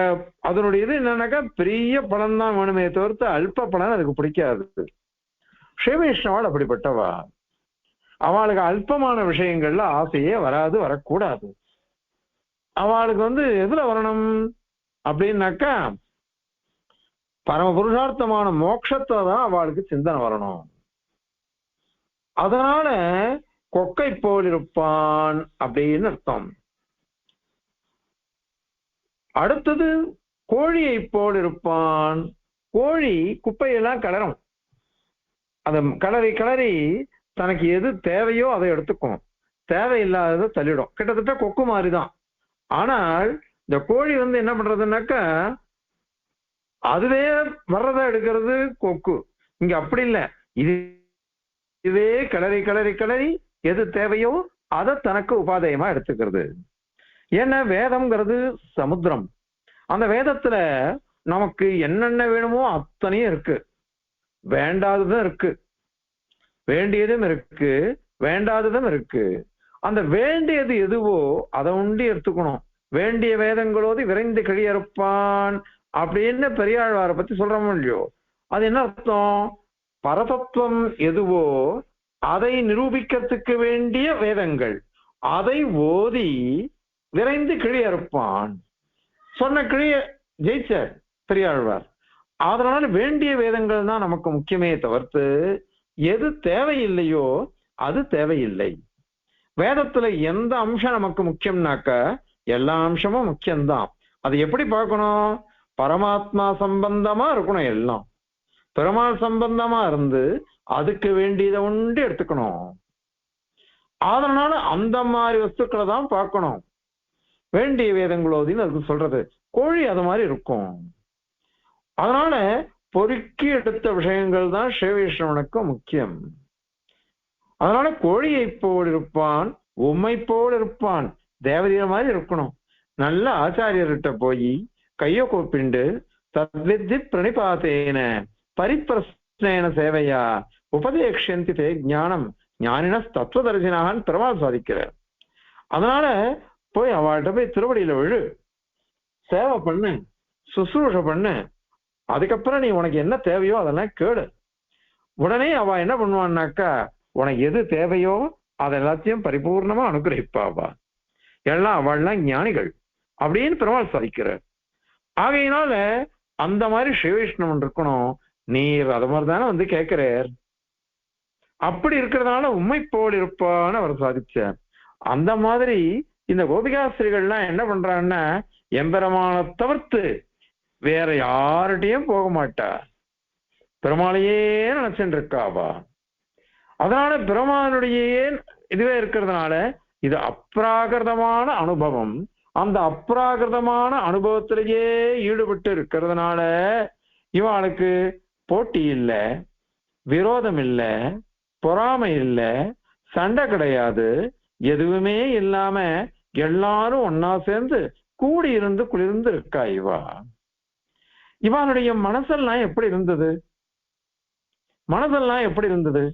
அதனுடைய இது என்னன்னாக்கா பெரிய படம் தான் வேணுமே தவிர்த்து அல்ப படம் அதுக்கு பிடிக்காது. ஸ்ரீவைஷ்ணவாள் அப்படிப்பட்டவா, அவளுக்கு அல்பமான விஷயங்கள்ல ஆசையே வராது, வரக்கூடாது. அவளுக்கு வந்து எதுல வரணும் அப்படின்னாக்கா பரம புருஷார்த்தமான மோட்சத்தை தான் அவளுக்கு சிந்தனை வரணும். அதனால கொக்கை போல் இருப்பான் அப்படின்னு அர்த்தம். அடுத்தது கோழியை போல் இருப்பான். கோழி குப்பையெல்லாம் கிளறும். அதை கிளறி கிளறி தனக்கு எது தேவையோ அதை எடுத்துக்கும், தேவையில்லாததை தள்ளிடும். கிட்டத்தட்ட கொக்கு மாதிரிதான். ஆனால் இந்த கோழி என்ன பண்றதுன்னாக்கா அதுவே வர்றதா எடுக்கிறது கொக்கு. இங்க அப்படி இல்லை. இதுவே கிளறி கிளறி கிளறி எது தேவையோ அதை தனக்கு உபாதயமா எடுத்துக்கிறது. ஏன்னா வேதம்ங்கிறது சமுத்திரம். அந்த வேதத்துல நமக்கு என்னென்ன வேணுமோ அத்தனையும் இருக்கு. வேண்டாததும் இருக்கு, வேண்டியதும் இருக்கு, வேண்டாததும் இருக்கு. அந்த வேண்டியது எதுவோ அதை உண்டி எடுத்துக்கணும். வேண்டிய வேதங்களோடு விரைந்து கிழியறுப்பான் அப்படின்னு பெரியாழ்வாரை பத்தி சொல்றோமோ இல்லையோ, அது என்ன அர்த்தம்? பரதத்துவம் எதுவோ அதை நிரூபிக்கிறதுக்கு வேண்டிய வேதங்கள் அதை ஓதி விரைந்து கிழியறுப்பான். சொன்ன கிழிய ஜெயிச்சார் பெரியாழ்வார். அதனால வேண்டிய வேதங்கள் தான் நமக்கு முக்கியமே தவிர்த்து எது தேவையில்லையோ அது தேவையில்லை. வேதத்துல எந்த அம்சம் நமக்கு முக்கியம்னாக்க எல்லா அம்சமும் முக்கியம்தான். அது எப்படி பார்க்கணும்? பரமாத்மா சம்பந்தமா இருக்கணும். எல்லாம் பெருமாள் சம்பந்தமா இருந்து அதுக்கு வேண்டியதை உண்டு எடுத்துக்கணும். அதனால அந்த மாதிரி வஸ்துக்களை தான் பார்க்கணும். வேண்டிய வேதங்களோதின்னு அதுக்கு சொல்றது. கோழி அது மாதிரி இருக்கும். அதனால பொறுக்கி எடுத்த விஷயங்கள் தான் ஸ்ரீவைஷ்ணவனுக்கு முக்கியம். அதனால கோழியை போல் இருப்பான், உம்மை போல் இருப்பான், தேவதைய மாதிரி இருக்கணும். நல்ல ஆச்சாரியர்கிட்ட போய் கைய கூப்பிண்டு தத்வித்தி பிரணிபாத்தேன பரிப்பிரஸ்னேன சேவையா உபதேக்ஷந்தி தே ஞானம் ஞானின தத்துவதரிசனான்னு பெருமாள் சாதிக்கிறார். அதனால போய் அவள்கிட்ட போய் திருவடியில விழு, சேவை பண்ணு, சுசுரூஷ பண்ணு. அதுக்கப்புறம் நீ உனக்கு என்ன தேவையோ அதெல்லாம் கேளு. உடனே அவ என்ன பண்ணுவான்னாக்கா உனக்கு எது தேவையோ அதை எல்லாத்தையும் பரிபூர்ணமா அனுகிரகிப்பாவா. எல்லாம் அவள்லாம் ஞானிகள் அப்படின்னு பெருமாள் சாதிக்கிறார். ஆகையினால அந்த மாதிரி ஸ்ரீவைஷ்ணவன் இருக்கணும். நீர் அது மாதிரிதானே கேட்கிறார். அப்படி இருக்கிறதுனால உண்மை போல் இருப்பான்னு அவர் சாதிச்சார். அந்த மாதிரி இந்த கோபிகாஸ்திரிகள்லாம் என்ன பண்றாங்கன்னா எம்பெருமானை தவிர்த்து வேற யார்கிட்டையும் போக மாட்டா, பெருமாளையே நினைச்சுட்டு இருக்காவா. அதனால பெருமானுடைய இதுவே இருக்கிறதுனால இது அப்ராகிருதமான அனுபவம். அந்த அப்ராகிருதமான அனுபவத்திலேயே ஈடுபட்டு இருக்கிறதுனால இவளுக்கு போட்டி இல்லை, விரோதம் இல்லை, பொறாமை இல்லை, சண்டை கிடையாது, எதுவுமே இல்லாம எல்லாரும் ஒன்னா சேர்ந்து கூடி இருந்து குளிர்ந்து இருக்கா. இவனுடைய மனசெல்லாம் எப்படி இருந்தது? மனதெல்லாம் எப்படி இருந்தது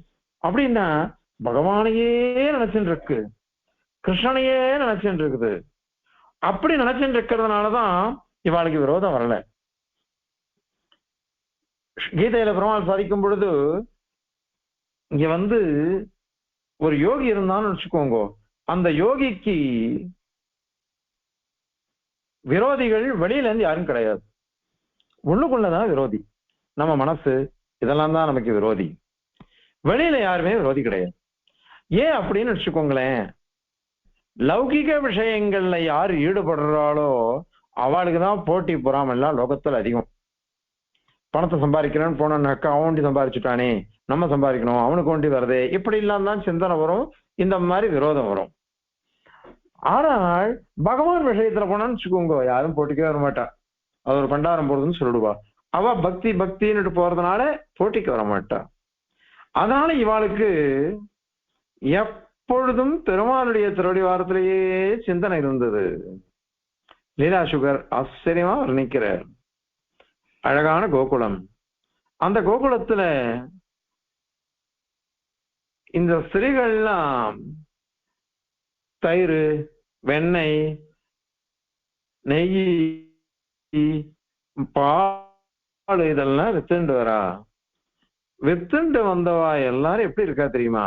அப்படின்னா பகவானையே நினைச்சுட்டு இருக்கு, கிருஷ்ணனையே நினைச்சுட்டு இருக்குது. அப்படி நினைச்சுட்டு இருக்கிறதுனாலதான் இவாளுக்கு விரோதம் வரல. கீதையில பெருமாள் சாதிக்கும் பொழுது இங்க ஒரு யோகி இருந்தான்னு வச்சுக்கோங்க, அந்த யோகிக்கு விரோதிகள் வெளியில இருந்து யாரும் கிடையாது, உள்ளுக்குள்ளதான் விரோதி. நம்ம மனசு இதெல்லாம் தான் நமக்கு விரோதி, வெளியில யாருமே விரோதி கிடையாது. ஏன் அப்படின்னு வச்சுக்கோங்களேன், லௌகிக விஷயங்கள்ல யார் ஈடுபடுறாளோ அவளுக்குதான் போட்டி பொறாமை எல்லாம் லோகத்துல அதிகம். பணத்தை சம்பாதிக்கிறேன்னு போனோம்னாக்கா அவன் ஒண்டி சம்பாதிச்சுட்டானே, நம்ம சம்பாதிக்கணும், அவனுக்கு ஒண்டி வருதே, இப்படி இல்லாம தான் சிந்தனை வரும், இந்த மாதிரி விரோதம் வரும். ஆனால் பகவான் விஷயத்துல போனான்னு வச்சுக்கோங்க யாரும் போட்டிக்கவே வர மாட்டா. அது ஒரு பண்டாரம் போடுதுன்னு சொல்லிடுவா. அவ பக்தி பக்தின்னு போறதுனால போட்டிக்கு வர மாட்டா. அதனால இவாளுக்கு எப்பொழுதும் பெருமாளுடைய திருவடி வாரத்திலேயே சிந்தனை இருந்தது. லீலா சுகர் ஆச்சரியமா வர்ணிக்கிறார். அழகான கோகுலம், அந்த கோகுலத்துல இந்த ஸ்திரீகள்லாம் தயிர், வெண்ணெய், நெய், பால் இதெல்லாம் வித்துண்டு வரா. வித்துண்டு வந்தவா எல்லாரும் எப்படி இருக்கா தெரியுமா?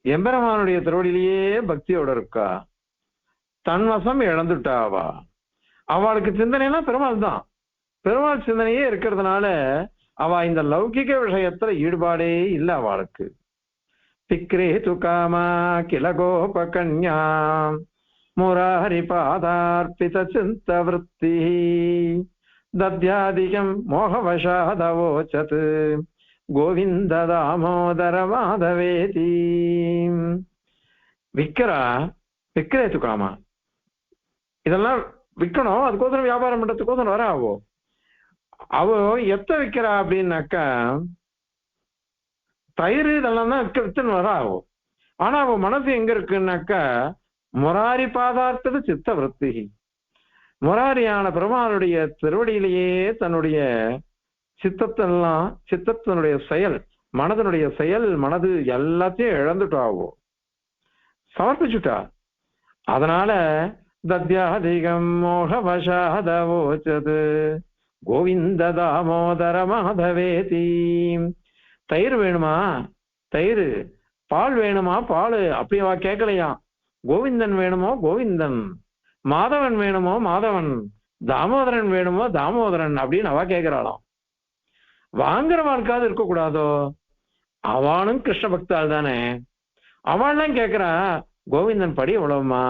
எம்பெருமானுடைய திருவடியிலேயே பக்தியோட இருக்கா. தன்வசம் இழந்துட்டாவா. அவளுக்கு சிந்தனைலாம் பெருமாள் தான். பெருமாள் சிந்தனையே இருக்கிறதுனால அவ இந்த லௌகிக விஷயத்துல ஈடுபாடே இல்லை அவளுக்கு. பிக்ரே துகாமா கில கோப கன்யா முராரி பாதார்ப்பித சிந்தவருத்தி தத்யாதிகம் மோகவசாதவோச்சத் கோவிந்த தாமோதர மாதவேதி. விக்கிறா விக்கிரேத்து காமா, இதெல்லாம் விற்கணும், அதுக்கோசரம் வியாபாரம் பண்றதுக்கோசரம் வர ஆவோ. அவ எத்த விற்கிறா அப்படின்னாக்கா தயிர் இதெல்லாம் தான் வித்துன்னு வர ஆகும். ஆனா அவ மனசு எங்க இருக்குன்னாக்கா முராரி பாதார்த்தது சித்த விருத்தி, முராரியான பெருமாளுடைய திருவடியிலேயே தன்னுடைய சித்தத்தெல்லாம், சித்தத்தினுடைய செயல், மனதனுடைய செயல், மனது எல்லாத்தையும் இழந்துட்டாவோ, சமர்ப்பிச்சுட்டா. அதனால தத்யாதிகம் மோகவசாதவோச்சது கோவிந்த தாமோதர மாதவேதி. தயிர் வேணுமா தயிர், பால் வேணுமா பால், அப்படி அவ கேட்கலையா. கோவிந்தன் வேணுமோ கோவிந்தன், மாதவன் வேணுமோ மாதவன், தாமோதரன் வேணுமோ தாமோதரன் அப்படின்னு அவ கேட்கிறாளாம். வாங்குறவாளுக்காவது இருக்கக்கூடாதோ, அவனும் கிருஷ்ண பக்தாள் தானே, அவள்லாம் கேட்கிறா கோவிந்தன் படி எவ்வளவுமா,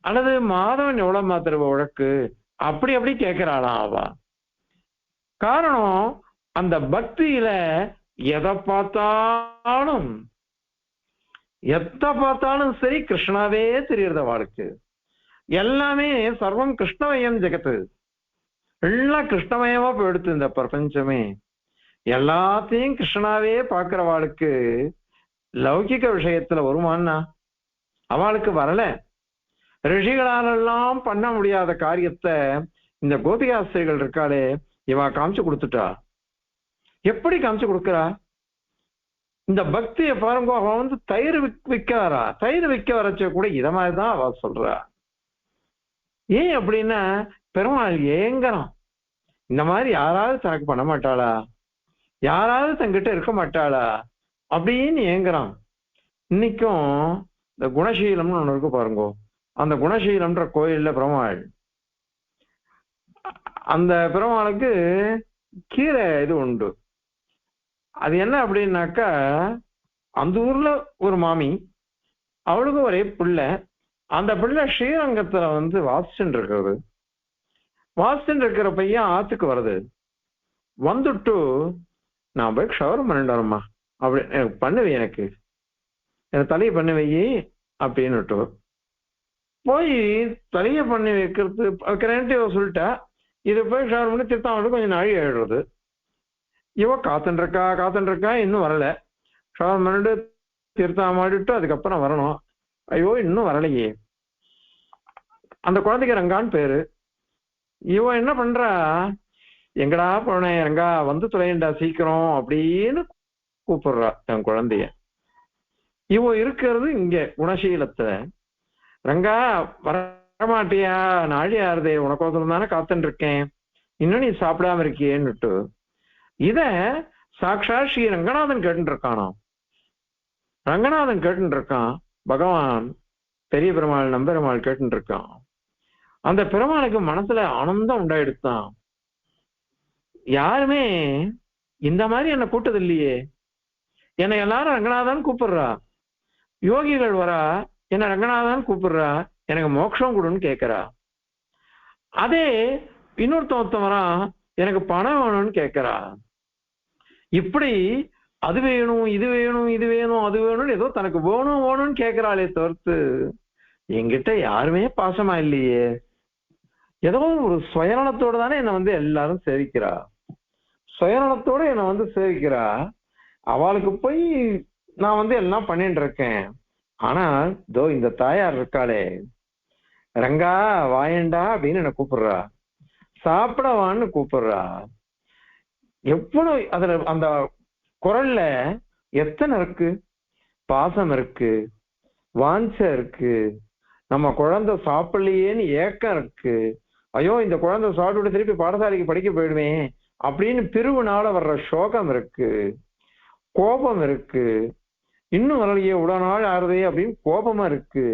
அல்லது மாதவன் எவ்வளவுமா தருவ உழக்கு, அப்படி அப்படி கேட்கிறாளாம் அவ. காரணம் அந்த பக்தியில எதை பார்த்தாலும் சரி கிருஷ்ணாவே தெரியறது அவளுக்கு. எல்லாமே சர்வம் கிருஷ்ணமயம் ஜெகத்து, எல்லாம் கிருஷ்ணமயமா போயிடுத்து இந்த பிரபஞ்சமே. எல்லாத்தையும் கிருஷ்ணாவே பாக்குறவாளுக்கு லௌகிக விஷயத்துல வருமானா அவளுக்கு வரல. ரிஷிகளாலெல்லாம் பண்ண முடியாத காரியத்தை இந்த கோபிகாஸ்திரிகள் இருக்காளே இவா காமிச்சு கொடுத்துட்டா. எப்படி காமிச்சு கொடுக்குறா? இந்த பக்தியை பாருங்க, அவன் தயிர் விற்க வரா, தயிர் விற்க வரச்ச கூட இத மாதிரிதான் அவ சொல்றா. ஏன் அப்படின்னா பெருமாள் ஏங்குறான், இந்த மாதிரி யாராவது தனக்கு பண்ண மாட்டாளா, யாராவது தங்கிட்ட இருக்க மாட்டாளா அப்படின்னு ஏங்குறான். இன்னைக்கும் இந்த குணசீலம்னு ஒண்ணு இருக்கு பாருங்க, அந்த குணசீலம்ன்ற கோயில்ல பெருமாள், அந்த பெருமாளுக்கு கீரை இது உண்டு. அது என்ன அப்படின்னாக்கா அந்த ஊர்ல ஒரு மாமி, அவளுக்கு ஒரே பிள்ளை, அந்த பிள்ளை ஸ்ரீரங்கத்துல வாசிச்சுட்டு இருக்கிறது. வாசிச்சுட்டு இருக்கிற பையன் ஆத்துக்கு வருது, வந்துட்டு நான் போய் ஷவர் பண்ணிட்டு வரேம்மா அப்படி எனக்கு பண்ணுவேன், எனக்கு தலையை பண்ணி வை அப்படின்னுட்டு போய் தலையை பண்ணி வைக்கிறேன்ட்டு சொல்லிட்டா. இது போய் ஷவர் பண்ணி திருத்தாமட்டு கொஞ்சம் நாழி ஆயிடுறது. இவ காத்துருக்கா இன்னும் வரல. ஷவர் பண்ணிட்டு திருத்தாமாடிட்டு அதுக்கப்புறம் வரணும். ஐயோ இன்னும் வரலையே. அந்த குழந்தைக்கு ரங்கான்னு பேரு. இவ என்ன பண்றா, எங்கடா போனேன் ரங்கா வந்து துளையண்டா சீக்கிரம் அப்படின்னு கூப்பிடுறா என் குழந்தைய. இவ இருக்கிறது இங்க குணசீலத்துல. ரங்கா வரமாட்டியா, நாழி ஆறுதே, உனக்கோசரம் தானே காத்துட்டு இருக்கேன், இன்னும் நீ சாப்பிடாம இருக்கியேன்னுட்டு இத சாக்ஷா ஸ்ரீ ரங்கநாதன் கேட்டு இருக்கானோ. ரங்கநாதன் கேட்டு இருக்கான், பகவான் பெரிய பெருமாள் நம்பெருமாள் கேட்டு இருக்கான். அந்த பெருமாளுக்கு மனசுல ஆனந்தம் உண்டாயிடுத்தான். யாருமே இந்த மாதிரி என்ன கூட்டது இல்லையே, என்னை எல்லாரும் ரங்கநாதன் கூப்பிடுறா, யோகிகள் வரா என்ன ரங்கநாதன் கூப்பிடுறா, எனக்கு மோட்சம் கொடுன்னு கேட்கிறா. அதே இன்னொருத்தன் வரா எனக்கு பணம் வேணும்னு கேட்கிறா. இப்படி அது வேணும் இது வேணும் இது வேணும் அது வேணும்னு ஏதோ தனக்கு வேணும்னு கேட்கிறாளே தவிர்த்து என்கிட்ட யாருமே பாசமா இல்லையே. ஏதோ ஒரு சுயநலத்தோட தானே என்னை எல்லாரும் சேவிக்கிறா, சுயநலத்தோட என்னை சேவிக்கிறா. அவளுக்கு போய் நான் எல்லாம் பண்ணிட்டு இருக்கேன். ஆனா தோ இந்த தாயார் இருக்காளே, ரங்கா வாயண்டா அப்படின்னு என்ன கூப்பிடுறா, சாப்பிடவான்னு கூப்பிடுறா. எவ்வளவு அதுல அந்த குரல்ல எத்தனை இருக்கு, பாசம் இருக்கு, வாஞ்ச இருக்கு, நம்ம குழந்தை சாப்பிடலையேன்னு ஏக்கம் இருக்கு, ஐயோ இந்த குழந்தை சாப்பிட்டு திருப்பி பாடசாலைக்கு படிக்க போயிடுவேன் அப்படின்னு பிரிவுனால வர்ற சோகம் இருக்கு, கோபம் இருக்கு, இன்னும் வரலையே இவ்வளவு நாள் ஆறுதே அப்படின்னு கோபமா இருக்கு.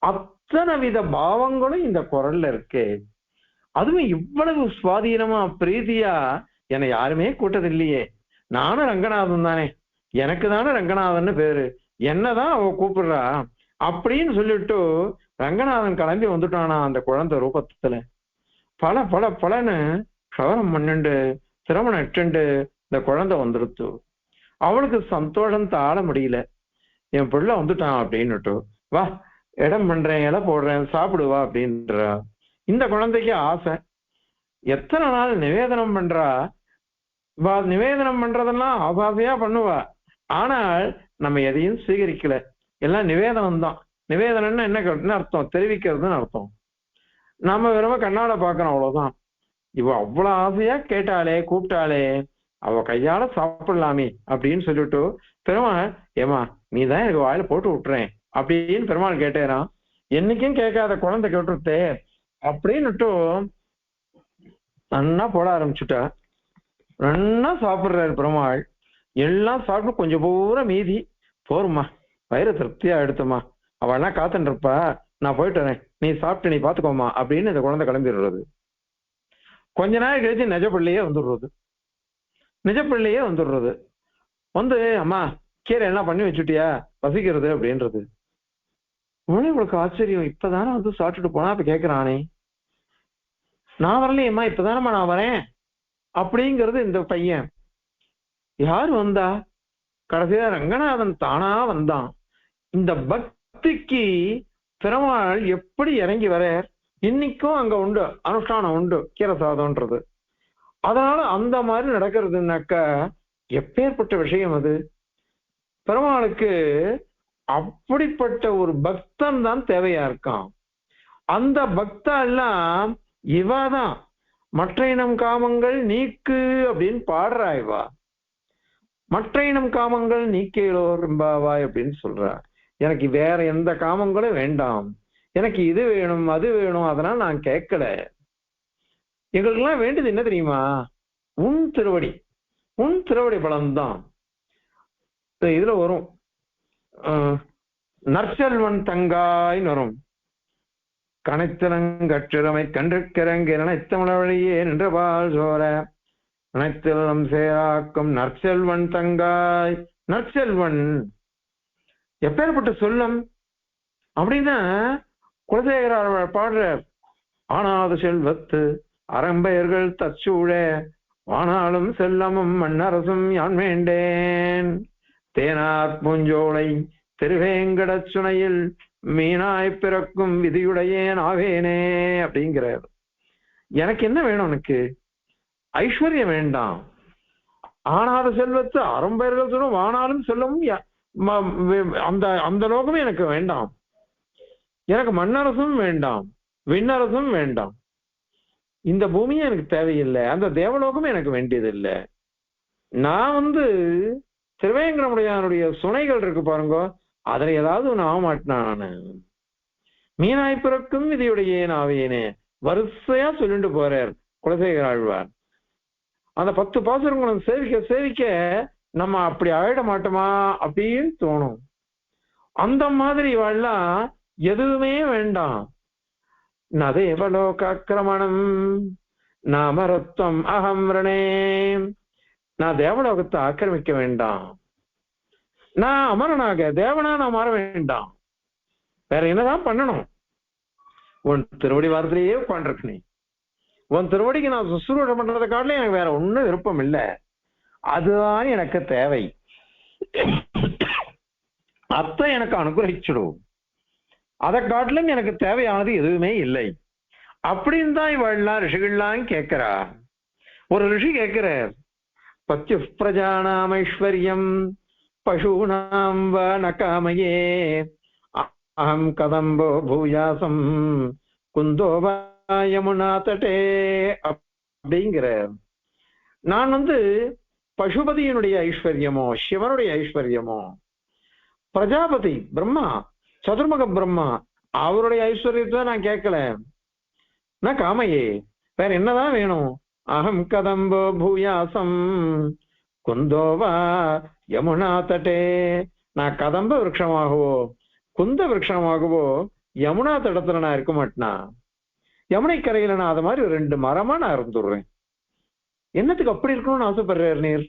அத்தனை வித பாவங்களும் இந்த குரல்ல இருக்கு. அதுவும் இவ்வளவு சுவாதீனமா பிரீதியா என்னை யாருமே கூட்டது இல்லையே. நானும் ரங்கநாதன் தானே, எனக்கு தானே ரங்கநாதன் பேரு, என்னதான் அவ கூப்பிடுறா. அப்படின்னு சொல்லிட்டு ரங்கநாதன் கிளம்பி வந்துட்டானா அந்த குழந்தை ரூபத்துல. பல பல பலன்னு க்ஷவரம் பண்ணிண்டு திருமணம் இட்டுண்டு இந்த குழந்தை வந்துடுத்து. அவளுக்கு சந்தோஷம் தாழ முடியல. என் பிள்ளை வந்துட்டான் அப்படின்னுட்டு, வா இடம் பண்றேன், இலை போடுறேன், சாப்பிடுவா அப்படின்ற. இந்த குழந்தைக்கு ஆசை. எத்தனை நாள் நிவேதனம் பண்றா, நிவேதனம் பண்றதெல்லாம் ஆபாசையா பண்ணுவா. ஆனால் நம்ம எதையும் சீகரிக்கல, எல்லாம் நிவேதனம் தான். நிவேதனம்னா என்ன அர்த்தம்? தெரிவிக்கிறதுன்னு அர்த்தம். நாம வெறும் கண்ணால பாக்குறோம், அவ்வளவுதான். இவ அவ்வளவு ஆசையா கேட்டாலே, கூப்பிட்டாலே, அவ கையால சாப்பிடலாமே அப்படின்னு சொல்லிட்டு பெருமாள், ஏமா நீ தான் எனக்கு வாயில போட்டு விட்டுறேன் அப்படின்னு பெருமாள் கேட்டேரான். என்னைக்கும் கேட்காத குழந்தை கேட்டுருத்தே அப்படின்னுட்டு நன்னா போட ஆரம்பிச்சுட்டா. நன்னா சாப்பிடுறாரு பெருமாள். எல்லாம் சாப்பிட்டு கொஞ்சம் பூரா மீதி போருமா, வயிறு திருப்தியா எடுத்துமா, அவள்லாம் காத்துட்டு இருப்பா, நான் போயிட்டு வரேன், நீ சாப்பிட்டு நீ பாத்துக்கோமா அப்படின்னு இந்த குழந்தை கிளம்பிடுறது. கொஞ்ச நாள் கழிச்சு நிஜ பிள்ளையே வந்துடுறது. நிஜ பிள்ளையே வந்துடுறது. வந்து அம்மா கீரை எல்லாம் பண்ணி வச்சுட்டியா, பசிக்கிறது அப்படின்றது. உடனே உங்களுக்கு ஆச்சரியம், இப்பதானே வந்து சாப்பிட்டுட்டு போனா, இப்ப கேட்கிறானே, நான் வரலையேம்மா, இப்பதானம்மா நான் வரேன் அப்படிங்கிறது இந்த பையன். யார் வந்தா? கடைசியா ரங்கநாதன் தானா வந்தான். இந்த பக்திக்கு பெருமாள் எப்படி இறங்கி வர, இன்னைக்கும் அங்க உண்டு, அனுஷ்டானம் உண்டு, கீரை சாதம்ன்றது. அதனால அந்த மாதிரி நடக்கிறதுனாக்கா எப்பேற்பட்ட விஷயம் அது. பெருமாளுக்கு அப்படிப்பட்ட ஒரு பக்தன் தான் தேவையா இருக்கான். அந்த பக்தா எல்லாம் இவாதான். மற்ற இனம் காமங்கள் நீக்கு அப்படின்னு பாடுறா இவா. மற்ற இனம் காமங்கள் நீக்கேலோர் எம்பாவாய் அப்படின்னு சொல்றா. எனக்கு வேற எந்த காமங்களும் வேண்டாம், எனக்கு இது வேணும் அது வேணும், அதனால நான் கேட்கல. எங்களுக்கெல்லாம் வேண்டியது என்ன தெரியுமா? உன் திருவடி, உன் திருவடி பலம்தான். இதுல வரும் நற்செல்வன் தங்காய்ன்னு வரும். கனைத்திலங்கற்றிறமை கன்றுக்கிறங்க நினைத்தமிழே நின்ற பால் சோர அனைத்திலும் சேராக்கும் நற்செல்வன் தங்காய். நற்செல்வன் எப்பேற்பட்ட சொல்லம் அப்படின்னா குலசேகர பாடுறார். ஆனாது செல்வத்து அறம்பெயர்கள் தச்சூழ ஆனாலும் செல்லமும் மண்ணரசும் யான் வேண்டேன். தேனார் பூஞ்சோலை திருவேங்கட சுனையில் மீனாய் பிறக்கும் விதியுடையேன் ஆவேனே அப்படிங்கிறார். எனக்கு என்ன வேணும்? எனக்கு ஐஸ்வர்யம் வேண்டாம். ஆனாத செல்வத்து அறம்பெயர்கள் சொல்லும் வானாலும் செல்லவும் அந்த அந்த லோகமே எனக்கு வேண்டாம். எனக்கு மண்ணரசும் வேண்டாம், விண்ணரசும் வேண்டாம். இந்த பூமியும் எனக்கு தேவையில்லை, அந்த தேவலோகமும் எனக்கு வேண்டியது இல்லை. நான் வந்து திருவேங்கடமுடையானுடைய சுனைகள் இருக்கு பாருங்க, அதுல ஏதாவது ஒண்ணு ஆக மாட்டேன். மீனாய் பிறக்கும் விதியுடைய ஆவேனே வரிசையா சொல்லிட்டு போறார் குலசேகர ஆழ்வார். அந்த 10 பாசுரங்களும் சேவிக்க சேவிக்க நம்ம அப்படி ஆயிட மாட்டோமா அப்படின்னு தோணும். அந்த மாதிரி வாழலாம் எதுவுமே வேண்டாம். நதேவலோகாக்கிரமணம் நாமரத்வம் அகம் ரணே. நான் தேவலோகத்தை ஆக்கிரமிக்க வேண்டாம், நான் அமரனாக தேவனா நான் மாற வேண்டாம். வேற என்னதான் பண்ணணும்? உன் திருவடி வாரத்திலேயே உட்காந்துருக்கு. உன் திருவடிக்கு நான் சுசுரூஷம் பண்றதை காட்டிலும் எனக்கு வேற ஒன்னும் விருப்பம் இல்லை. அதுதான் எனக்கு தேவை. அத்தை எனக்கு அனுகிரகிச்சிடும், அதை காட்டிலும் எனக்கு தேவையானது எதுவுமே இல்லை அப்படின்னு தான் இவள்லாம் ரிஷிகள்லாம் கேட்கிறா. ஒரு ரிஷி கேட்கிறார், பத்யு பிரஜானாம் ஐஸ்வர்யம் பசூனாம் வ நகாமயே அஹம் கதம்போ பூயாசம் குந்தோவா யமுனா தட்டே அப்படிங்கிற. நான் வந்து பசுபதியினுடைய ஐஸ்வர்யமோ சிவனுடைய ஐஸ்வர்யமோ, பிரஜாபதி பிரம்மா சதுர்முக பிரம்மா அவருடைய ஐஸ்வர்யத்தை நான் கேட்கல. நான் காமையே வேற என்னதான் வேணும்? அகம் கதம்போ பூயாசம் குந்தோவா யமுனா தட்டே. நான் கதம்ப விரக்ஷமாகவோ குந்த விரக்ஷமாகவோ யமுனா தடத்துல நான் இருக்க மாட்டேனா? யமுனை கரையில நான் அது மாதிரி 2 மரமா நான் இருந்துடுறேன். என்னத்துக்கு அப்படி இருக்கணும்னு ஆசைப்படுறார் நீர்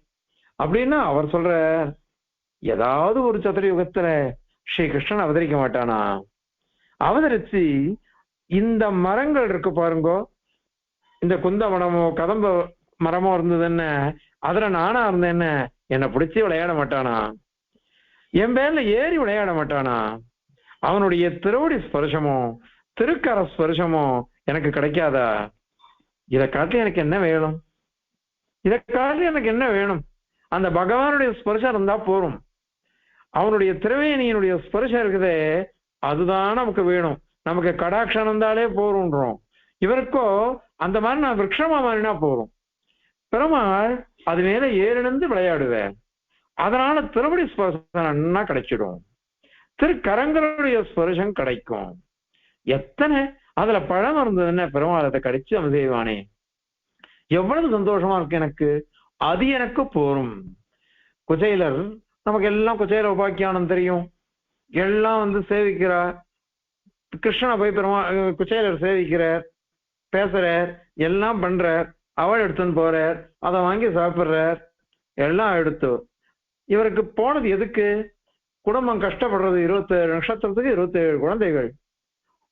அப்படின்னா அவர் சொல்ற, ஏதாவது ஒரு சதுரயுகத்துல ஸ்ரீ கிருஷ்ணன் அவதரிக்க மாட்டானா? அவதரிச்சு இந்த மரங்கள் இருக்கு பாருங்கோ, இந்த குந்த மரமோ கதம்ப மரமோ இருந்தது என்ன, அதுல நானா இருந்தேன் என்ன, என்னை பிடிச்சி விளையாட மாட்டானா? என் பேர்ல ஏறி விளையாட மாட்டானா? அவனுடைய திருவடி ஸ்பர்சமோ திருக்கர ஸ்பர்சமோ எனக்கு கிடைக்காதா? இதை காட்டி எனக்கு என்ன வேணும்? இதை காட்டி எனக்கு என்ன வேணும்? அந்த பகவானுடைய ஸ்பர்சம் இருந்தா போரும். அவனுடைய திருவேணியினுடைய ஸ்பர்சம் இருக்குதே, அதுதான் நமக்கு வேணும். நமக்கு கடாட்சம் இருந்தாலே போருன்றோம். இவருக்கோ அந்த மாதிரி நான் விரக்ஷமா மாறினா போறோம். பெருமாள் அது மேல ஏறிழந்து விளையாடுவேன். அதனால திருவடி ஸ்பர்சம் நன்னா கிடைச்சிடும். திருக்கரங்களுடைய ஸ்பர்சம் கிடைக்கும். எத்தனை அதுல பழம் இருந்ததுன்னு பெருமாள் அதை கடிச்சு அவன் செய்வானே, எவ்வளவு சந்தோஷமா இருக்கு எனக்கு. அது எனக்கு போரும். குச்சேலர், நமக்கு எல்லாம் குச்சேல உபாக்கியானம் தெரியும். எல்லாம் வந்து சேவிக்கிறார். கிருஷ்ணனை போய் குச்சேலர் சேவிக்கிறார், பேசுறார், எல்லாம் பண்றார். அவள் எடுத்துன்னு போறார், அதை வாங்கி சாப்பிடுறார், எல்லாம் எடுத்து. இவருக்கு போனது எதுக்கு? குடும்பம் கஷ்டப்படுறது, 27 நட்சத்திரத்துக்கு 27 குழந்தைகள்.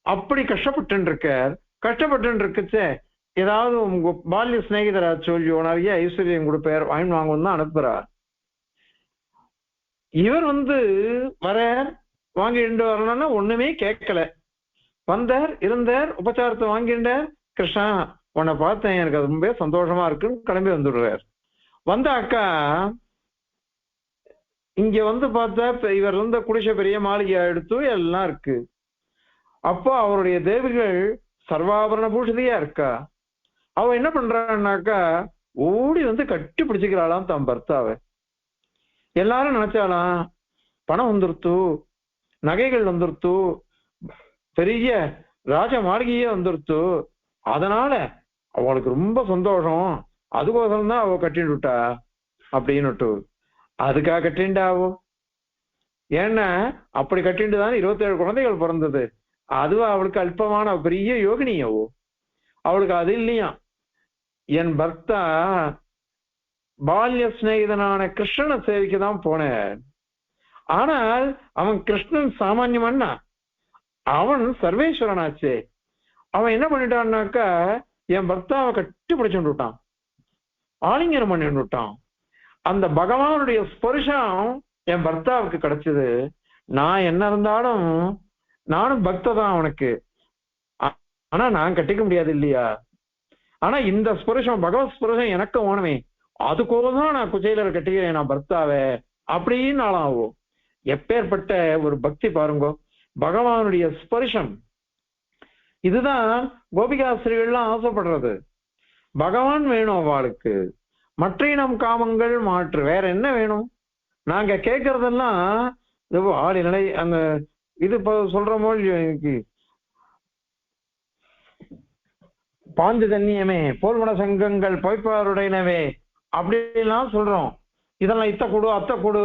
அப்படி கஷ்டப்பட்டு இருக்கார். கஷ்டப்பட்டு இருக்குச்சே ஏதாவது உங்க பால்ய சிநேகிதரா சொல்லியோ நிறைய ஐஸ்வர்யம் கொடுப்பார், வாங்கி வாங்கன்னு தான் அனுப்புறார். இவர் வந்து வர வாங்கிட்டு வரணும்னா ஒண்ணுமே கேட்கல. வந்தார், இருந்தார், உபச்சாரத்தை வாங்கிட்டார். கிருஷ்ணா உன்னை பார்த்தேன், எனக்கு அது ரொம்ப சந்தோஷமா இருக்குன்னு கிளம்பி வந்துடுறார். வந்த அக்கா இங்க வந்து பார்த்தா இவர் இருந்த குடிசை பெரிய மாளிகையா எடுத்து எல்லாம் இருக்கு. அப்போ அவருடைய தேவிகள் சர்வாபரண பூஷிதையா இருக்கா. அவ என்ன பண்றான்னாக்கா ஓடி வந்து கட்டி பிடிச்சுக்கிறாளாம் தன் பர்த்தாவை. எல்லாரும் நினைச்சாலாம் பணம் வந்துருத்து, நகைகள் வந்துருத்து, பெரிய ராஜ மாளிகையே வந்துருத்து, அதனால அவளுக்கு ரொம்ப சந்தோஷம், அதுக்கோசரம் தான் அவ கட்டிட்டு விட்டா அப்படின்னுட்டு. அதுக்காக கட்டிண்டாவோ? ஏன்னா அப்படி கட்டிட்டு தான் 27 குழந்தைகள் பிறந்தது. அதுவா அவளுக்கு அல்பமான பெரிய யோகினியாவோ? அவளுக்கு அது இல்லையா. என் பர்த்தா பால்ய சிநேகிதனான கிருஷ்ணனை சேவிக்கதான் போனேன். ஆனால் அவன் கிருஷ்ணன் சாமான்யமன்னா, அவன் சர்வேஸ்வரனாச்சே. அவன் என்ன பண்ணிட்டான்னாக்கா என் பர்த்தாவை கட்டி பிடிச்சுட்டு விட்டான், ஆலிங்கனம் பண்ணிட்டு விட்டான். அந்த பகவானுடைய ஸ்பர்ஷம் என் பர்த்தாவுக்கு கிடைச்சது. நான் என்ன இருந்தாலும் நானும் பக்த தான் அவனுக்கு, ஆனா நான் கட்டிக்க முடியாது இல்லையா. ஆனா இந்த ஸ்பர்ஷம் பகவத் ஸ்பர்ஷம் எனக்கு ஓனமே, அதுக்கோதான் நான் குச்சேலரை கட்டிக்கிறேன் நான் பர்த்தாவை அப்படின்னு ஆளாகும். எப்பேற்பட்ட ஒரு பக்தி பாருங்க, பகவானுடைய ஸ்பர்ஷம். இதுதான் கோபிகாஸ்திரிகள்லாம் ஆசைப்படுறது. பகவான் வேணும் அவளுக்கு, மற்ற நம் காமங்கள் மாற்று, வேற என்ன வேணும்? நாங்க கேட்கறதெல்லாம் ஆளிநிலை அந்த இது சொல்றோமோ இன்னைக்கு பாஞ்சு தண்ணியமே போல்வன சங்கங்கள் பொய்ப்பாருடையனவே அப்படிலாம் சொல்றோம். இதெல்லாம் இத்த கொடு அத்த கொடு,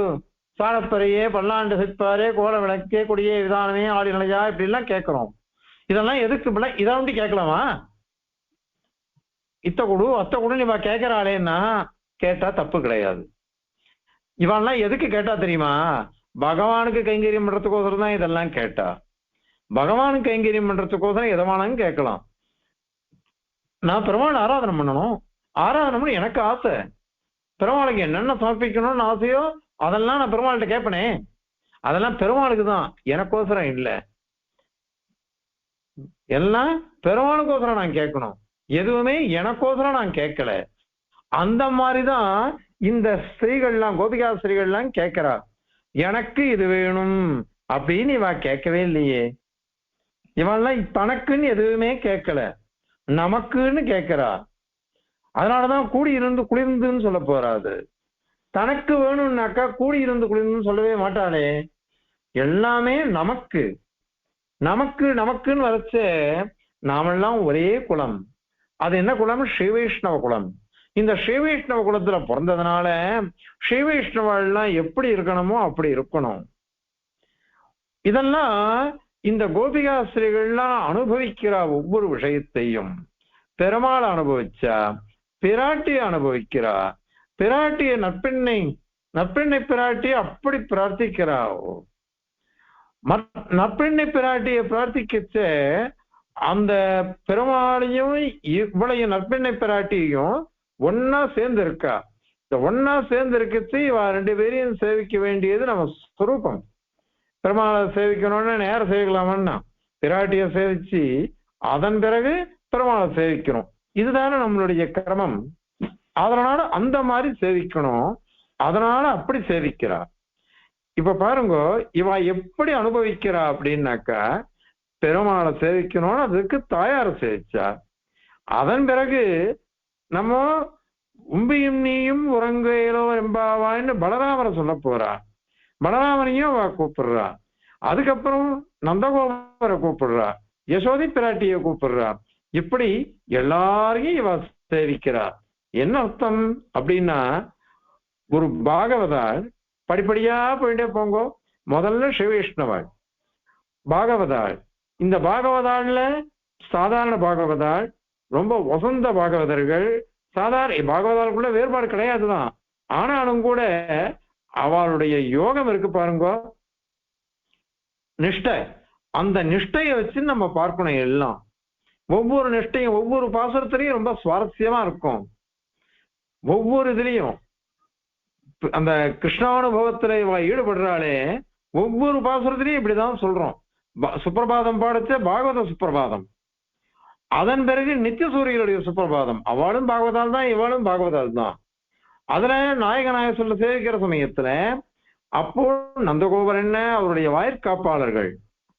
சாணப்பறையே பல்லாண்டு சிற்பாரே கோல விளக்கே கொடியே விதானமே ஆளிநிலையா இப்படி எல்லாம் கேட்கிறோம். இதெல்லாம் எதுக்கு? இதை வந்து கேட்கலாமா? இத்த கொடு அத்த கொடு இவ கேட்கிறாளேன்னா கேட்டா தப்பு கிடையாது. இவன்லாம் எதுக்கு கேட்டா தெரியுமா? பகவானுக்கு கைங்கரியம் பண்றதுக்கோசரம் தான் இதெல்லாம் கேட்டா. பகவானுக்கு கைங்கரியம் பண்றதுக்கோசரம் எதமானு கேட்கலாம். நான் பெருமாள் ஆராதனை பண்ணணும், ஆராதனை பண்ணி எனக்கு ஆசை. பெருமாளுக்கு என்னென்ன சமர்ப்பிக்கணும்னு ஆசையோ அதெல்லாம் நான் பெருமாள்கிட்ட கேட்பனே. அதெல்லாம் பெருமாளுக்கு தான், எனக்கோசரம் இல்லை. எல்லாம் பெருமாளுக்கோசரம் நான் கேட்கணும், எதுவுமே எனக்கோசரம் நான் கேட்கல. அந்த மாதிரிதான் இந்த ஸ்திரீகள்லாம், கோபிகா ஸ்திரீகள்லாம் கேட்கிறா. எனக்கு இது வேணும் அப்படின்னு இவ கேட்கவே இல்லையே. இவெல்லாம் தனக்குன்னு எதுவுமே கேட்கல, நமக்குன்னு கேட்கிறா. அதனாலதான் கூடி இருந்து குளிர்ந்துன்னு சொல்ல போறாது. தனக்கு வேணும்னாக்கா கூடி இருந்து குளிர்ந்துன்னு சொல்லவே மாட்டாளே. எல்லாமே நமக்கு நமக்கு நமக்குன்னு வரைச்ச. நாமெல்லாம் ஒரே குலம். அது என்ன குலம்? ஸ்ரீவைஷ்ணவ குலம். இந்த ஸ்ரீவைஷ்ணவ குலத்துல பிறந்ததுனால ஸ்ரீவைஷ்ணவெல்லாம் எப்படி இருக்கணுமோ அப்படி இருக்கணும். இதெல்லாம் இந்த கோபிகாஸ்திரிகள்லாம் அனுபவிக்கிறா. ஒவ்வொரு விஷயத்தையும் பெருமாள் அனுபவிச்சா, பிராட்டியை அனுபவிக்கிறா. பிராட்டிய நற்பெண்ணை பிராட்டியை அப்படி பிரார்த்திக்கிறா. நற்பெண்ணை பிராட்டியை பிரார்த்திக்கச்ச அந்த பெருமாளையும் இவ்வளையும் நற்பெண்ணை பிராட்டியையும் ஒன்னா சேர்ந்து இருக்கா. இந்த ஒன்னா சேர்ந்து இருக்கச்சு இவ ரெண்டு பேரையும் சேவிக்க வேண்டியது நம்ம ஸ்வரூபம். பெருமாளை சேவிக்கணும்னு நேரம் சேவிக்கலாமன்னா பிராட்டியை சேவிச்சு அதன் பிறகு பெருமாளை சேவிக்கணும். இதுதானே நம்மளுடைய கிரமம். அதனால அந்த மாதிரி சேவிக்கணும். அதனால அப்படி சேவிக்கிறா. இப்ப பாருங்க, இவ எப்படி அனுபவிக்கிறா அப்படின்னாக்கா, பெருமாளை சேவிக்கணும்னு அதுக்கு தாயார சேவிச்சா. அதன் பிறகு நம்ம உம்பியும் நீயும் உறங்குவேலோ எம்பாவான்னு பலராமரை சொல்ல போறா. பலராமனையும் அவ கூப்பிடுறா. அதுக்கப்புறம் நந்தகோபரை கூப்பிடுறா, யசோதி பிராட்டியை கூப்பிடுறா. இப்படி எல்லாரையும் இவ சேவிக்கிறா. என்ன அர்த்தம் அப்படின்னா, ஒரு பாகவதாள் படிப்படியா போயிட்டே போங்க. முதல்ல சிவவைஷ்ணவாள் பாகவதாள். இந்த பாகவதாள்ல சாதாரண பாகவதாள், ரொம்ப வசந்த பாகவதர்கள், சாதாரண பாகவதாளுக்குள்ள வேறுபாடு கிடையாதுதான். ஆனாலும் கூட அவளுடைய யோகம் இருக்கு பாருங்க, நிஷ்டை. அந்த நிஷ்டையை வச்சு நம்ம பார்க்கணும். எல்லாம் ஒவ்வொரு நிஷ்டையும் ஒவ்வொரு பாசுரத்திலையும் ரொம்ப சுவாரஸ்யமா இருக்கும். ஒவ்வொரு இதுலயும் அந்த கிருஷ்ணானுபவத்துல ஈடுபடுறாளே, ஒவ்வொரு பாசுரத்திலையும் இப்படிதான் சொல்றோம். சுப்பிரபாதம் பாடச்ச பாகவத சுப்பிரபாதம், அதன் பிறகு நித்திய சூரியனுடைய சுப்பிரபாதம். அவளும் பாகவதால் தான், இவளும் பாகவதால் தான். அதுல நாயக சொல்ல சேவிக்கிற சமயத்துல அப்போ நந்தகோபர் என்ன, அவருடைய வாயிற்காப்பாளர்கள்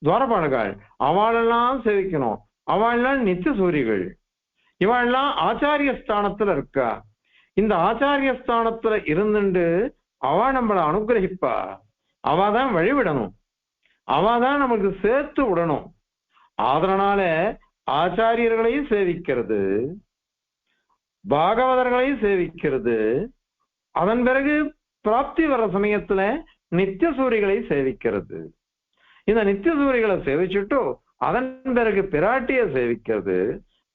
துவாரபாலர்கள், அவளெல்லாம் சேவிக்கணும். அவள்லாம் நித்திய சூரிகள். இவள்லாம் ஆச்சாரிய ஸ்தானத்துல இருக்கா. இந்த ஆச்சாரிய ஸ்தானத்துல இருந்துட்டு அவ நம்மளை அனுகிரகிப்பா. அவதான் வழிவிடணும், அவதான் நமக்கு சேர்த்து விடணும். அதனால ஆச்சாரியர்களையும் சேவிக்கிறது, பாகவதர்களையும் சேவிக்கிறது. அதன் பிறகு பிராப்தி வர்ற சமயத்துல நித்திய சூரிகளை சேவிக்கிறது. இந்த நித்திய சூரிகளை சேவிச்சுட்டு அதன் பிறகு பிராட்டிய சேவிக்கிறது.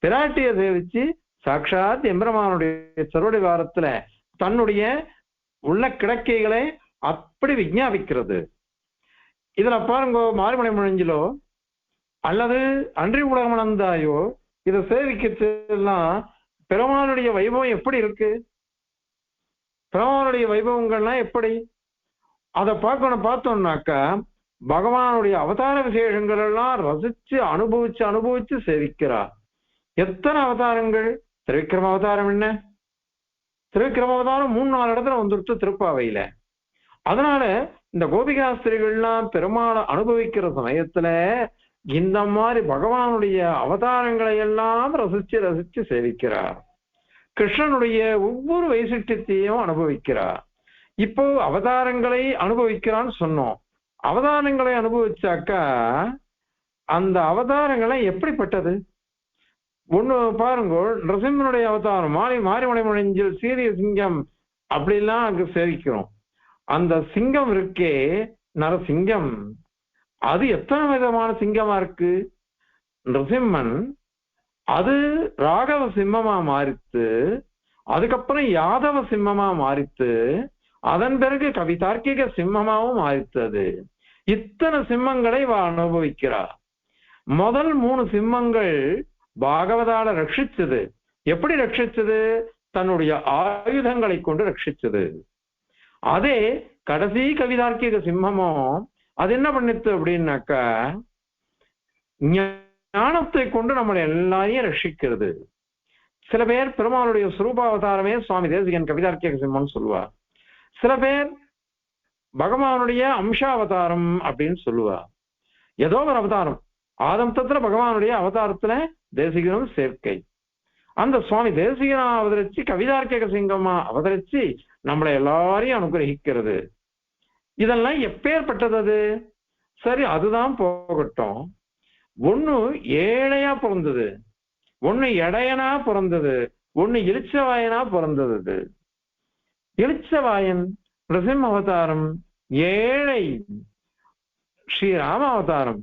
பிராட்டிய சேவிச்சு சாட்சாத் எம்பெருமானுடைய சர்வடிவாரத்துல தன்னுடைய உள்ள கிடக்கைகளை அப்படி விஞ்ஞாபிக்கிறது. இதுல பாருங்க, மாரிமலை முழிஞ்சிலோ அல்லது அன்றி உலகமனந்தாயோ இதை சேவிக்கலாம். பெருமானுடைய வைபவம் எப்படி இருக்கு, பெருமானுடைய வைபவங்கள்லாம் எப்படி அதை பார்த்தோம்னாக்கா, பகவானுடைய அவதார விசேஷங்கள் எல்லாம் ரசிச்சு அனுபவிச்சு சேவிக்கிறார். எத்தனை அவதாரங்கள்! திருவிக்கிரம அவதாரம் என்ன, திருவிக்கிரம அவதாரம் 3-4 இடத்துல வந்துருச்சு திருப்பாவையில. அதனால இந்த கோபிகாஸ்திரிகள்லாம் பெருமாளை அனுபவிக்கிற சமயத்துல இந்த மாதிரி பகவானுடைய அவதாரங்களை எல்லாம் ரசிச்சு சேவிக்கிறார். கிருஷ்ணனுடைய ஒவ்வொரு வைசிஷ்டியத்தையும் அனுபவிக்கிறார். இப்போ அவதாரங்களை அனுபவிக்கிறான்னு சொன்னோம். அவதாரங்களை அனுபவிச்சாக்கா அந்த அவதாரங்களை எப்படிப்பட்டது ஒண்ணு பாருங்க. நரசிம்மனுடைய அவதாரம் மாரிமலை முழிஞ்சில் சீரிய சிங்கம் அப்படிலாம் அங்கு சேவிக்கிறோம். அந்த சிங்கம் இருக்கே, நரசிங்கம், அது எத்தனை விதமான சிங்கமா இருக்கு. நரசிம்மன் அது ராகவ சிம்மமா மாறித்து, அதுக்கப்புறம் யாதவ சிம்மமா மாறித்து, அதன் பிறகு கவிதார்க்கிக சிம்மமாவும் மாறித்தது. இத்தனை சிம்மங்களை அனுபவிக்கிறார். முதல் 3 சிம்மங்கள் பாகவதால ரட்சிச்சது. எப்படி ரட்சிச்சது? தன்னுடைய ஆயுதங்களை கொண்டு ரட்சிச்சது. அதே கடைசி கவிதார்க்கிக சிம்மமும் அது என்ன பண்ணித்து அப்படின்னாக்கா, ஞானத்தை கொண்டு நம்மளை எல்லாரையும் ரட்சிக்கிறது. சில பேர் பெருமாளுடைய சுரூபாவதாரமே சுவாமி தேசிகன் கவிதார்க்கிக சிம்மம்னு சொல்லுவார். சில பேர் பகவானுடைய அம்சாவதாரம் அப்படின்னு சொல்லுவார். ஏதோ ஒரு அவதாரம், ஆதம்தத்துல பகவானுடைய அவதாரத்துல தேசிகனும் சேர்க்கை. அந்த சுவாமி தேசிகனா அவதரிச்சு கவிதார்க்கிக சிங்கமா அவதரிச்சு நம்மளை எல்லாரையும் அனுகிரகிக்கிறது. இதெல்லாம் எப்பேற்பட்டது அது? சரி, அதுதான் போகட்டும். ஒண்ணு ஏழையா பிறந்தது, ஒண்ணு எடையனா பிறந்தது, ஒண்ணு இளிச்சவாயனா பிறந்தது. இளிச்சவாயன் நரசிம்ம அவதாரம் ஏழை, ஸ்ரீராம அவதாரம்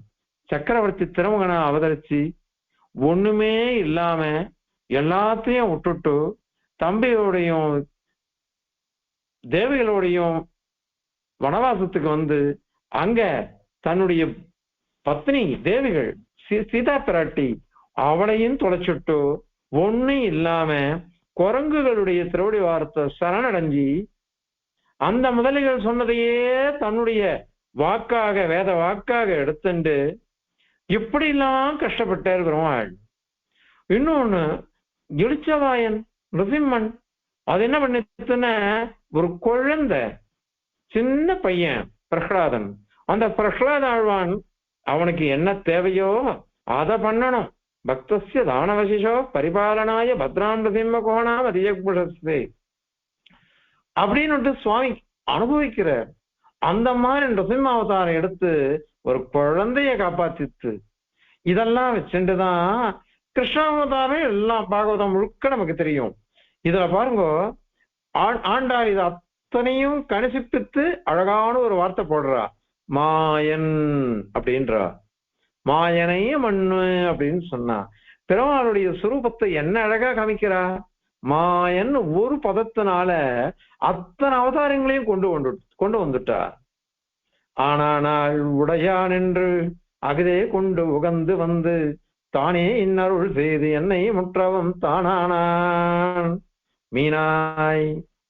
சக்கரவர்த்தி திருமகனா அவதரிச்சு ஒண்ணுமே இல்லாம எல்லாத்தையும் விட்டுட்டு தம்பியோடையும் தேவிகளோடையும் வனவாசத்துக்கு வந்து அங்க தன்னுடைய பத்னி தேவிகள் சீதா பிராட்டி அவளையும் தொலைச்சுட்டு ஒன்னும் இல்லாம குரங்குகளுடைய திருவடி வார்த்தை சரணடைஞ்சி அந்த முதலிகள் சொன்னதையே தன்னுடைய வாக்காக வேத வாக்காக எடுத்துண்டு இப்படி எல்லாம் கஷ்டப்பட்டார் பெருமாள். இன்னொன்னு இளிச்சவாயன் நிருசிம்மன் அது என்ன பண்ணிச்சுன்னா ஒரு குழந்தை சின்ன பையன் பிரகலாதன், அந்த பிரகலாத ஆழ்வான் அவனுக்கு என்ன தேவையோ அதை பண்ணணும். பக்தஸ்ய தானவசிஷோ பரிபாலனாய பத்ராம் நிருசிம்ம கோணாம் அதிகே அப்படின்னு சுவாமி அனுபவிக்கிறார். அந்த மாதிரி நிருசிம்ம அவதாரம் எடுத்து ஒரு குழந்தைய காப்பாத்தித்து இதெல்லாம் வச்சுட்டுதான் கிருஷ்ணாவதாரம் எல்லாம் பாகவதம் முழுக்க நமக்கு தெரியும். இதுல பாருங்க ஆண்டாள் இது அத்தனையும் கணிசிப்பித்து அழகான ஒரு வார்த்தை போடுறா, மாயன் அப்படின்றா. மாயனைய மண்ணு அப்படின்னு சொன்னா பெருமாளுடைய சுரூபத்தை என்ன அழகா காமிக்கிறா. மாயன் ஒரு பதத்தினால அத்தனை அவதாரங்களையும் கொண்டு வந்துட்டா. ஆனால் உடையான் என்று அகதே கொண்டு உகந்து வந்து தானே இன்னருள் செய்து என்னை முற்றவும் தானானான். மீனாய்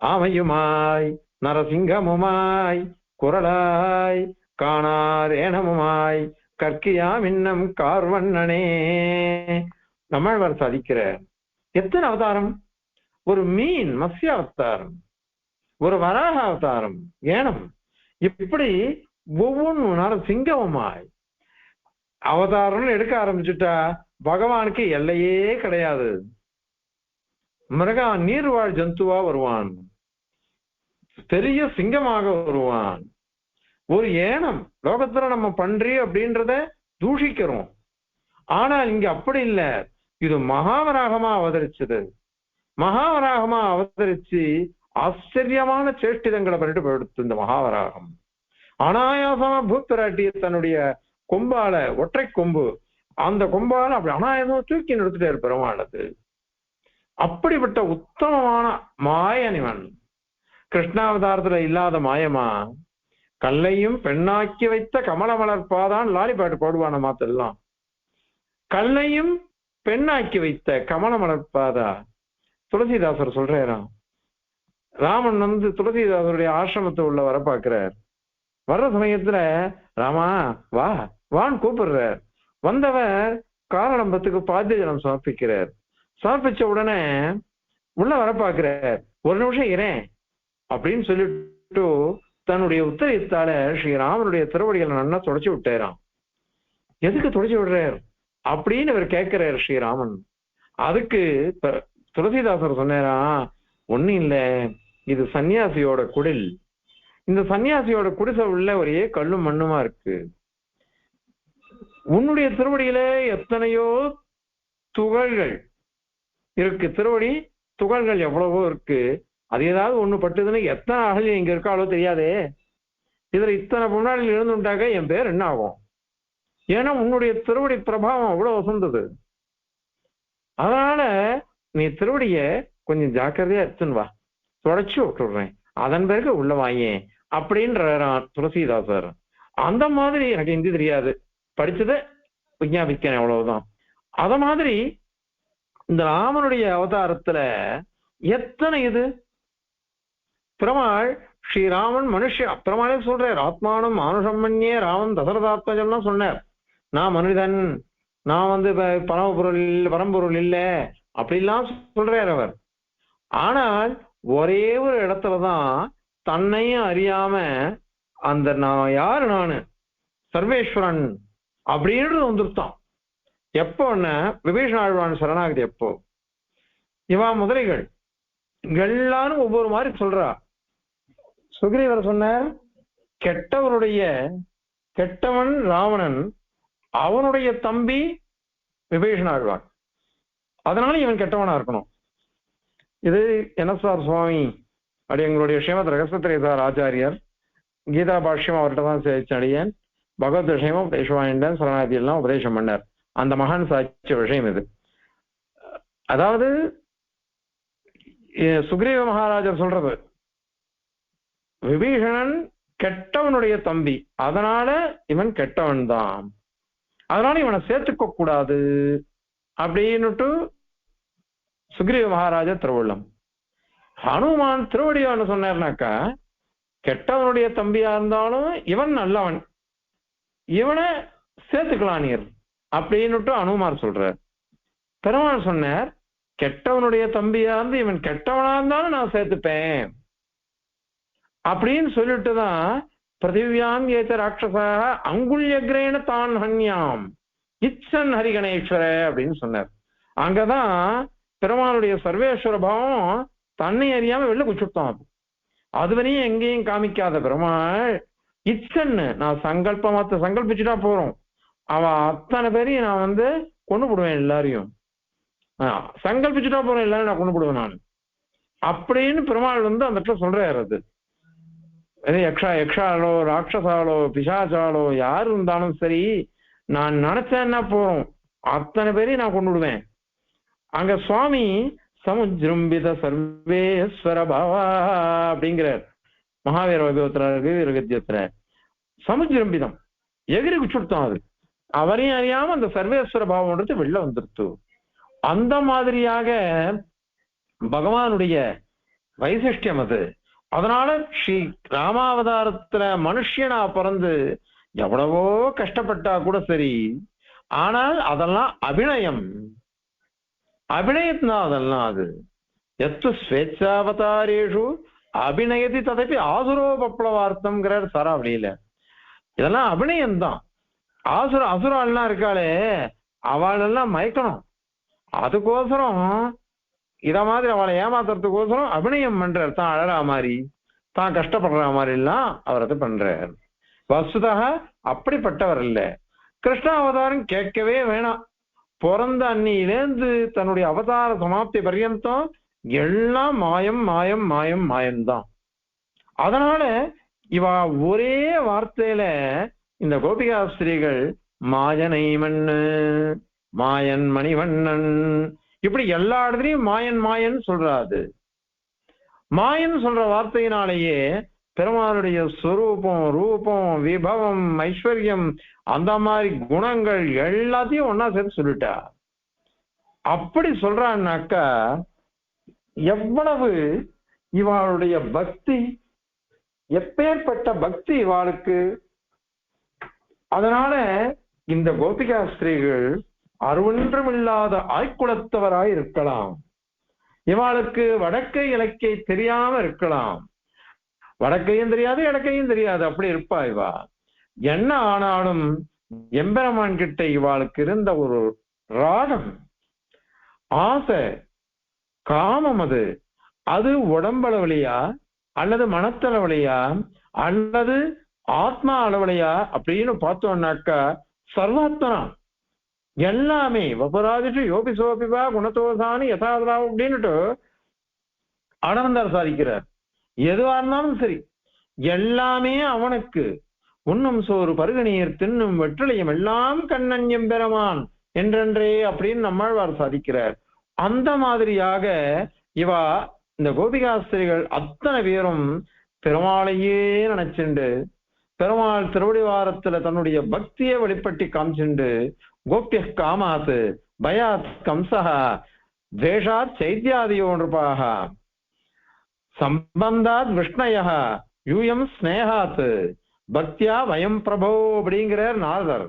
ஆமையுமாய் நரசிங்கமுமாய் குரலாய் காணார் ஏனமுமாய் கற்கியாம் இன்னம் கார்வண்ணனே. நம்மாழ்வார் சாதிக்கிற எத்தனை அவதாரம், ஒரு மீன் மத்ஸ்ய அவதாரம், ஒரு வராக அவதாரம், ஏனம், இப்படி ஒவ்வொன்றும் நரசிங்கமுமாய் அவதாரம்னு எடுக்க ஆரம்பிச்சுட்டா பகவானுக்கு எல்லையே கிடையாது. மிருகா நீர்வாழ் ஜந்துவா வருவான், பெரிய சிங்கமாக வருவான். ஒரு ஏனம் லோகத்துல நம்ம பன்றி அப்படின்றத தூஷிக்கிறோம், ஆனால் இங்க அப்படி இல்லை. இது மகாவராகமா அவதரிச்சது. மகாவராகமா அவதரிச்சு ஆச்சரியமான சேஷ்டிதங்களை பண்ணிட்டு போயிடுத்து இந்த மகாவராகம். அனாயாசமா பூத்தராட்டிய தன்னுடைய கொம்பால, ஒற்றை கொம்பு, அந்த கொம்பால அப்படி அனாயாசமா தூக்கி நிறுத்திட்டாரு பெருமானது. அப்படிப்பட்ட உத்தமமான மாயனிவன். கிருஷ்ணாவதாரத்துல இல்லாத மாயமா கல்லையும் பெண்ணாக்கி வைத்த கமல மலர்பாதான் லாலி பாட்டு பாடுவான மாத்தெல்லாம். கல்லையும் பெண்ணாக்கி வைத்த கமல மலர்பாதா துளசிதாசர் சொல்றாராம். ராமன் துளசிதாசருடைய ஆசிரமத்தை உள்ள வர பாக்குறார். வர்ற சமயத்துல ராமா வா வான்னு கூப்பிடுறார். வந்தவர் காரணம்பத்துக்கு பாத்திய ஜலம் சமர்ப்பிக்கிறார். சமர்ப்பிச்ச உடனே உள்ள வர பாக்குறார். ஒரு நிமிஷம் இரேன் அப்படின்னு சொல்லிட்டு தன்னுடைய உத்தரத்தால ஸ்ரீராமனுடைய திருவடிகளை நல்லா தொடச்சு விட்டாராம். எதுக்கு தொடச்சு விடுறார் அப்படின்னு இவர் கேட்கிறார் ஸ்ரீராமன். அதுக்கு துளசிதாசர் சொன்னாராம், ஒன்னும் இல்லை, இது சன்னியாசியோட குடில். இந்த சன்னியாசியோட குடிசை உள்ள ஒரே கல்லும் மண்ணுமா இருக்கு. உன்னுடைய திருவடியில எத்தனையோ துகள்கள் இருக்கு, திருவடி துகள்கள் எவ்வளவோ இருக்கு. அது ஏதாவது ஒண்ணு பட்டுதுன்னு எத்தனை அகல் இங்க இருக்காளோ தெரியாதே. இதுல இத்தனை முன்னாடி இருந்துட்டாக்க என் பேர் என்ன ஆகும்? ஏன்னா உன்னுடைய திருவடி பிரபாவம் அவ்வளவு வசந்தது. அதனால நீ திருவடிய கொஞ்சம் ஜாக்கிரதையா எடுத்துன்னு வா, தொடச்சு விட்டுடுறேன், அதன் பிறகு உள்ள வாயேன் அப்படின்ற துளசிதாசர். அந்த மாதிரி எனக்கு ஹிந்தி தெரியாது, படிச்சதை விஞ்ஞாபிக்கிறேன் அவ்வளவுதான். அத மாதிரி இந்த ராமனுடைய அவதாரத்துல எத்தனை இது பெருமாள் ஸ்ரீராமன் மனுஷ பெருமாளே சொல்றார். ஆத்மானம் மானுஷம்மன்யே ராமன் தசரதாத்மஜம்னா சொன்னார். நான் மனிதன், நான் பரம்பொருள் இல்லை அப்படிலாம் சொல்றார் அவர். ஆனால் ஒரே ஒரு இடத்துலதான் தன்னையும் அறியாம அந்த நான் யாரு, நானு சர்வேஸ்வரன் அப்படின்றது வந்துருத்தான். எப்போன்னா விபீஷண ஆழ்வான் சரணாகதி எப்போ. இவா முதலிகள் எல்லாரும் ஒவ்வொரு மாதிரி சொல்றா. சுக்ரீவர் சொன்னார், கெட்டவன் ராவணன், அவனுடைய தம்பி விபீஷண ஆழ்வான், அதனால இவன் கெட்டவனா இருக்கணும். இது என்எஸ்ஆர் சுவாமி அப்படி எங்களுடைய ஸ்ரீமத் ரகசியத்திரேசார் ஆச்சாரியர் கீதா பாஷ்யம் அவர்கிட்ட தான் சேச்சடியன் பகவத் விஷயமும் உபதேசவாயின்டன் சரணாகதி எல்லாம் உபதேசம் பண்ணார். அந்த மகான் சாட்சிய விஷயம் இது. அதாவது சுக்ரீவ மகாராஜர் சொல்றது, விபீஷணன் கெட்டவனுடைய தம்பி, அதனால இவன் கெட்டவன் தான், அதனால இவனை சேர்த்துக்க கூடாது அப்படின்னுட்டு சுக்ரீவ மகாராஜா திருவள்ளம். ஹனுமான் திருவடியான்னு சொன்னார்னாக்கா, கெட்டவனுடைய தம்பியா இருந்தாலும் இவன் நல்லவன், இவனை சேர்த்துக்கலாம் நீர் அப்படின்னுட்டு அனுமார் சொல்றார். பெருமாள் சொன்னார், கெட்டவனுடைய தம்பியா இருந்து இவன் கெட்டவனா இருந்தாலும் நான் சேர்த்துப்பேன் அப்படின்னு சொல்லிட்டுதான் பிருத்திவியாம் ஏத்த ராட்சசாக அங்குல்யக்ரேன தான் ஹன்யாம் இச்சன் ஹரிகணேஸ்வர அப்படின்னு சொன்னார். அங்கதான் பெருமாளுடைய சர்வேஸ்வர பாவம் தன்னை அறியாம வெளில குச்சுட்டான். அதுவரையும் எங்கேயும் காமிக்காத பெருமாள் இச்சன்னு நான் சங்கல்பமாத்த சங்கல்பிச்சுட்டா போறோம், அவன் அத்தனை பேரையும் நான் கொண்டு போடுவேன், எல்லாரையும் சங்கல்பிச்சுட்டா போறேன், எல்லாரும் நான் கொண்டு போடுவேன் நான் அப்படின்னு பெருமாள் அந்த இடத்துல சொல்றாரு. அது யக்ஷாலோ ராட்சசாலோ பிசாசாலோ யாரு இருந்தாலும் சரி, நான் நினைச்சேன்னா போறோம் அத்தனை பேரையும் நான் கொண்டு விடுவேன். அங்க சுவாமி சமுஜ்ரும்பித சர்வேஸ்வர பவா அப்படிங்கிறார் மகாவீர வைபவத்துல. சமுஜ்ரம்பிதம் எகிரி குச்சுடுத்தோம், அது அவரையும் அறியாம அந்த சர்வேஸ்வர பாவம்ன்றது வெளில வந்துருத்து. அந்த மாதிரியாக பகவானுடைய வைசிஷ்டியம் அது. அதனால ஸ்ரீ ராமாவதாரத்துல மனுஷனா பிறந்து எவ்வளவோ கஷ்டப்பட்டா கூட சரி, ஆனால் அதெல்லாம் அபிநயம், அபிநயத்னா அதெல்லாம் அது எத்து ஸ்வேச்சாவதாரேஷு அபிநயத்தி ததப்பி ஆசுரோபப்ளவார்த்தம்ங்கிறார் சராவளியில. இதெல்லாம் அபிநயம்தான். அசுராள்லாம் இருக்காளே அவளெல்லாம் மயக்கணும், அதுக்கோசரம் இத மாதிரி அவளை ஏமாத்துறதுக்கோசரம் அபிநயம் பண்றார். தான் அழறா மாதிரி, தான் கஷ்டப்படுற மாதிரி எல்லாம் அவர் அதை பண்றார். வசுதாக அப்படிப்பட்டவர் இல்ல. கிருஷ்ண அவதாரம் கேட்கவே வேணாம். பிறந்த அன்னியிலேந்து தன்னுடைய அவதார சமாப்தி பர்யந்தம் எல்லாம் மாயம் மாயம் மாயம் மாயம்தான். அதனால இவ ஒரே வார்த்தையில இந்த கோபிகாஸ்திரிகள் மாயனை மண்ணு மாயன் மணிவண்ணன் இப்படி எல்லா இடத்துலயும் மாயன் மாயன் சொல்றாது. மாயன் சொல்ற வார்த்தையினாலேயே பெருமாளுடைய ஸ்வரூபம் ரூபம் விபவம் ஐஸ்வர்யம் அந்த மாதிரி குணங்கள் எல்லாத்தையும் ஒன்னா சேர்த்து சொல்லிட்டா. அப்படி சொல்றான்னாக்கா எவ்வளவு இவாளுடைய பக்தி, எப்பேற்பட்ட பக்தி இவாளுக்கு. அதனால இந்த கோபிகா ஸ்திரீகள் அருவொன்றுமில்லாத ஆய்குலத்தவராய் இருக்கலாம், இவாளுக்கு வடக்கை இலக்கை தெரியாம இருக்கலாம், வடக்கையும் தெரியாது இடக்கையும் தெரியாது, அப்படி இருப்பா இவா. என்ன ஆனாலும் எம்பெருமான் கிட்ட இவாளுக்கு இருந்த ஒரு ராகம், ஆசை, காமம், அது உடம்பளவுலையா அல்லது மனத்தளவுலையா அல்லது ஆத்மா அளவுலையா அப்படின்னு பார்த்தோம்னாக்கா சர்வாத்மனா எல்லாமே வபராதிஷு யோபி சோபிவா குணத்தோசானி யதாதா அப்படின்னுட்டு ஆனந்தார் சாதிக்கிறார். எதுவா இருந்தாலும் சரி எல்லாமே அவனுக்கு. உண்ணும் சோறு பருகநீர் தின்னும் வெற்றிலையும் எல்லாம் கண்ணன் எம்பெருமான் என்றென்றே அப்படின்னு நம்மாழ்வார் சாதிக்கிறார். அந்த மாதிரியாக இவா இந்த கோபிகாஸ்திரிகள் அத்தனை பேரும் பெருமாளையே நினைச்சுண்டு பெருமாள் திருவடிவாரத்துல தன்னுடைய பக்தியை வெளிப்பட்டி காமிச்சுண்டு கோபிய காமாத் பயாத் கம்சஹ துவேஷாத் சைத்யாதியோ நிருபாக சம்பந்தாத் விஷ்ணய யூயம் ஸ்னேகாத் பக்தியா வயம் பிரபோ அப்படிங்கிறார் நாரதர்.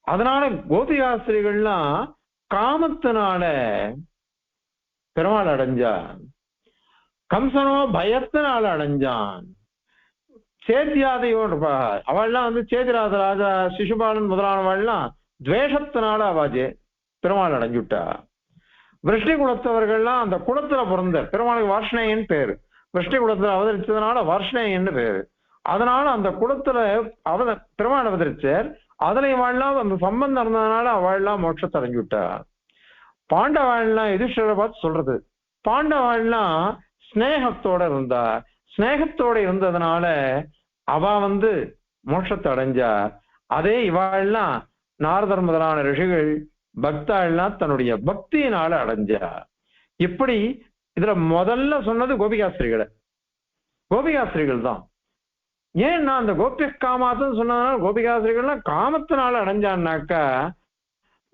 அதனால கோபிகாஸ்திரிகள்லாம் காமத்தினால பெருமாள் அடைஞ்சான், கம்சனோ பயத்தினால அடைஞ்சான், சேத்தியாதையோன்ற அவள்லாம் சேதிராத ராஜா சிசுபாலன் முதலானவள்லாம் துவேஷத்தினால அவாஜே பெருமாள் அடைஞ்சுட்டா. விருஷ்டி குலத்தவர்கள்லாம் அந்த குலத்துல பிறந்த பெருமாளுக்கு வார்ஷ்ணேயன் பேரு, விருஷ்டி குலத்துல அவதரிச்சதுனால வார்ஷ்ணேயன்னு பேரு. அதனால அந்த குலத்துல பெருமாள் அவதரிச்சார். அதுல இவாள்லாம் அந்த சம்பந்தம் இருந்ததுனால அவள்லாம் மோட்சத்தை அடைஞ்சுட்டா. பாண்டவாள்லாம் யுதிஷ்டரை பார்த்து சொல்றது, பாண்டவாள்லாம் ஸ்னேகத்தோட இருந்தா, ஸ்னேகத்தோட இருந்ததுனால அவ மோட்சத்தை அடைஞ்சா. அதே இவாள்லாம் நாரதர் முதலான ரிஷிகள் பக்தாள்லாம் தன்னுடைய பக்தியினால அடைஞ்சா. இப்படி இதுல முதல்ல சொன்னது கோபிகாஸ்திரிகளை, கோபிகாஸ்திரிகள் தான். ஏன்னா அந்த கோபிய காமாத்துன்னு சொன்னதுனால கோபிகாசிரியர்கள்லாம் காமத்தினால அடைஞ்சான்னாக்கா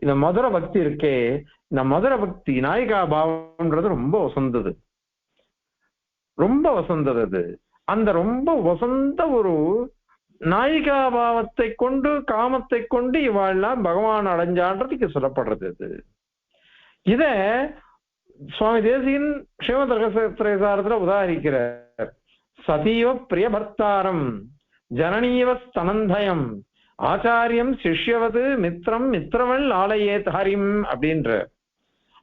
இந்த மதுர பக்தி இருக்கே, இந்த மதுர பக்தி நாயிகா பாவம்ன்றது ரொம்ப வசந்தது, ரொம்ப வசந்தது அது. அந்த ரொம்ப வசந்த ஒரு நாயிகா பாவத்தை கொண்டு காமத்தை கொண்டு இவாள்லாம் பகவான் அடைஞ்சான்றதுக்கு சொல்லப்படுறது அது. இத சுவாமி தேசிகன் ஸ்ரீமத் ரகசியத்திரசாரத்துல உதாரிக்கிறார். சதீவ பிரிய பர்த்தாரம் ஜனனீவ ஸ்தனந்தயம் ஆச்சாரியம் சிஷ்யவது மித்திரம் மித்திரவள் ஆலயேத் ஹரிம் அப்படின்ற.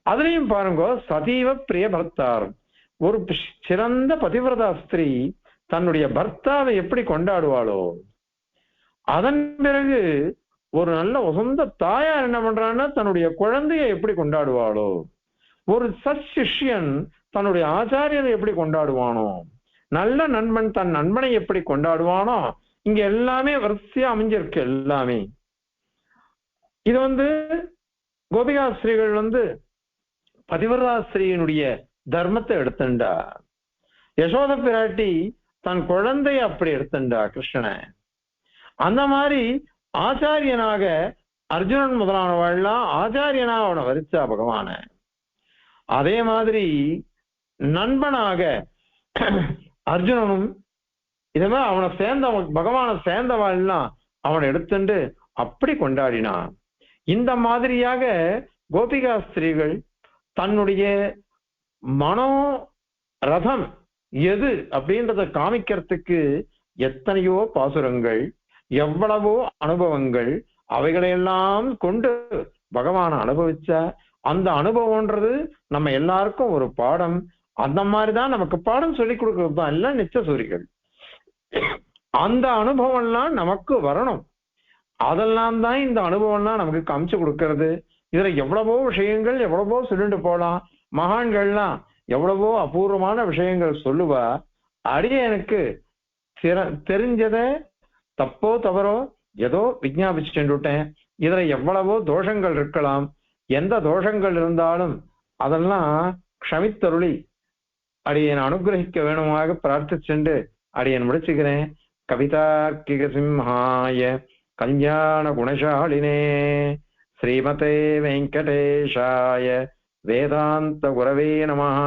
அதுலயும் பாருங்க, சதீவ பிரிய பர்த்தாரம், ஒரு சிறந்த பதிவிரதா ஸ்திரீ தன்னுடைய பர்த்தாவை எப்படி கொண்டாடுவாளோ, அதன் பிறகு ஒரு நல்ல உசந்த தாயார் என்ன பண்றான்னா தன்னுடைய குழந்தையை எப்படி கொண்டாடுவாளோ, ஒரு சச்சிஷ்யன் தன்னுடைய ஆச்சாரியரை எப்படி கொண்டாடுவானோ, நல்ல நண்பன் தன் நண்பனை எப்படி கொண்டாடுவானோ, இங்க எல்லாமே வரிசையா அமைஞ்சிருக்கு எல்லாமே. இது கோபிகாஸ்திரிகள் பதிவிரதாஸ்திரியினுடைய தர்மத்தை எடுத்துண்டா, யசோத பிராட்டி தன் குழந்தைய அப்படி எடுத்துண்டா கிருஷ்ணனை. அந்த மாதிரி ஆச்சாரியனாக அர்ஜுனன் முதலானவாள்லாம் ஆச்சாரியனா அவனை வரிச்சா பகவான. அதே மாதிரி நண்பனாக அர்ஜுனனும் இதே அவனை சேர்ந்த பகவானை சேர்ந்தவாள்லாம் அவனை எடுத்துட்டு அப்படி கொண்டாடினான். இந்த மாதிரியாக கோபிகா ஸ்திரீகள் தன்னுடைய மனோ ரதம் எது அப்படின்றத காமிக்கிறதுக்கு எத்தனையோ பாசுரங்கள், எவ்வளவோ அனுபவங்கள், அவைகளையெல்லாம் கொண்டு பகவானை அனுபவிச்ச அந்த அனுபவம்ன்றது நம்ம எல்லாருக்கும் ஒரு பாடம். அந்த மாதிரிதான் நமக்கு பாடம் சொல்லி கொடுக்கறது தான் எல்லாம் நிச்சசூரிகள். அந்த அனுபவம்லாம் நமக்கு வரணும். அதெல்லாம் தான் இந்த அனுபவம்லாம் நமக்கு காமிச்சு கொடுக்கறது. இதுல எவ்வளவோ விஷயங்கள் எவ்வளவோ சொல்லிட்டு போலாம். மகான்கள்லாம் எவ்வளவோ அபூர்வமான விஷயங்கள் சொல்லுவா. அடியனுக்கு தெரிஞ்சத தப்போ தவறோ ஏதோ விஞ்ஞாபிச்சுட்டேன். இதுல எவ்வளவோ தோஷங்கள் இருக்கலாம். எந்த தோஷங்கள் இருந்தாலும் அதெல்லாம் க்ஷமித்தருளி அடியன் அனுகிரகிக்க வேணுமாக பிரார்த்திச்சுண்டு அடியன் முடிச்சுக்கிறேன். கவிதார்க்கிக சிம்ஹாய கல்யாண குணசாலினே ஸ்ரீமதே வெங்கடேஷாய வேதாந்த குரவே நமஹ.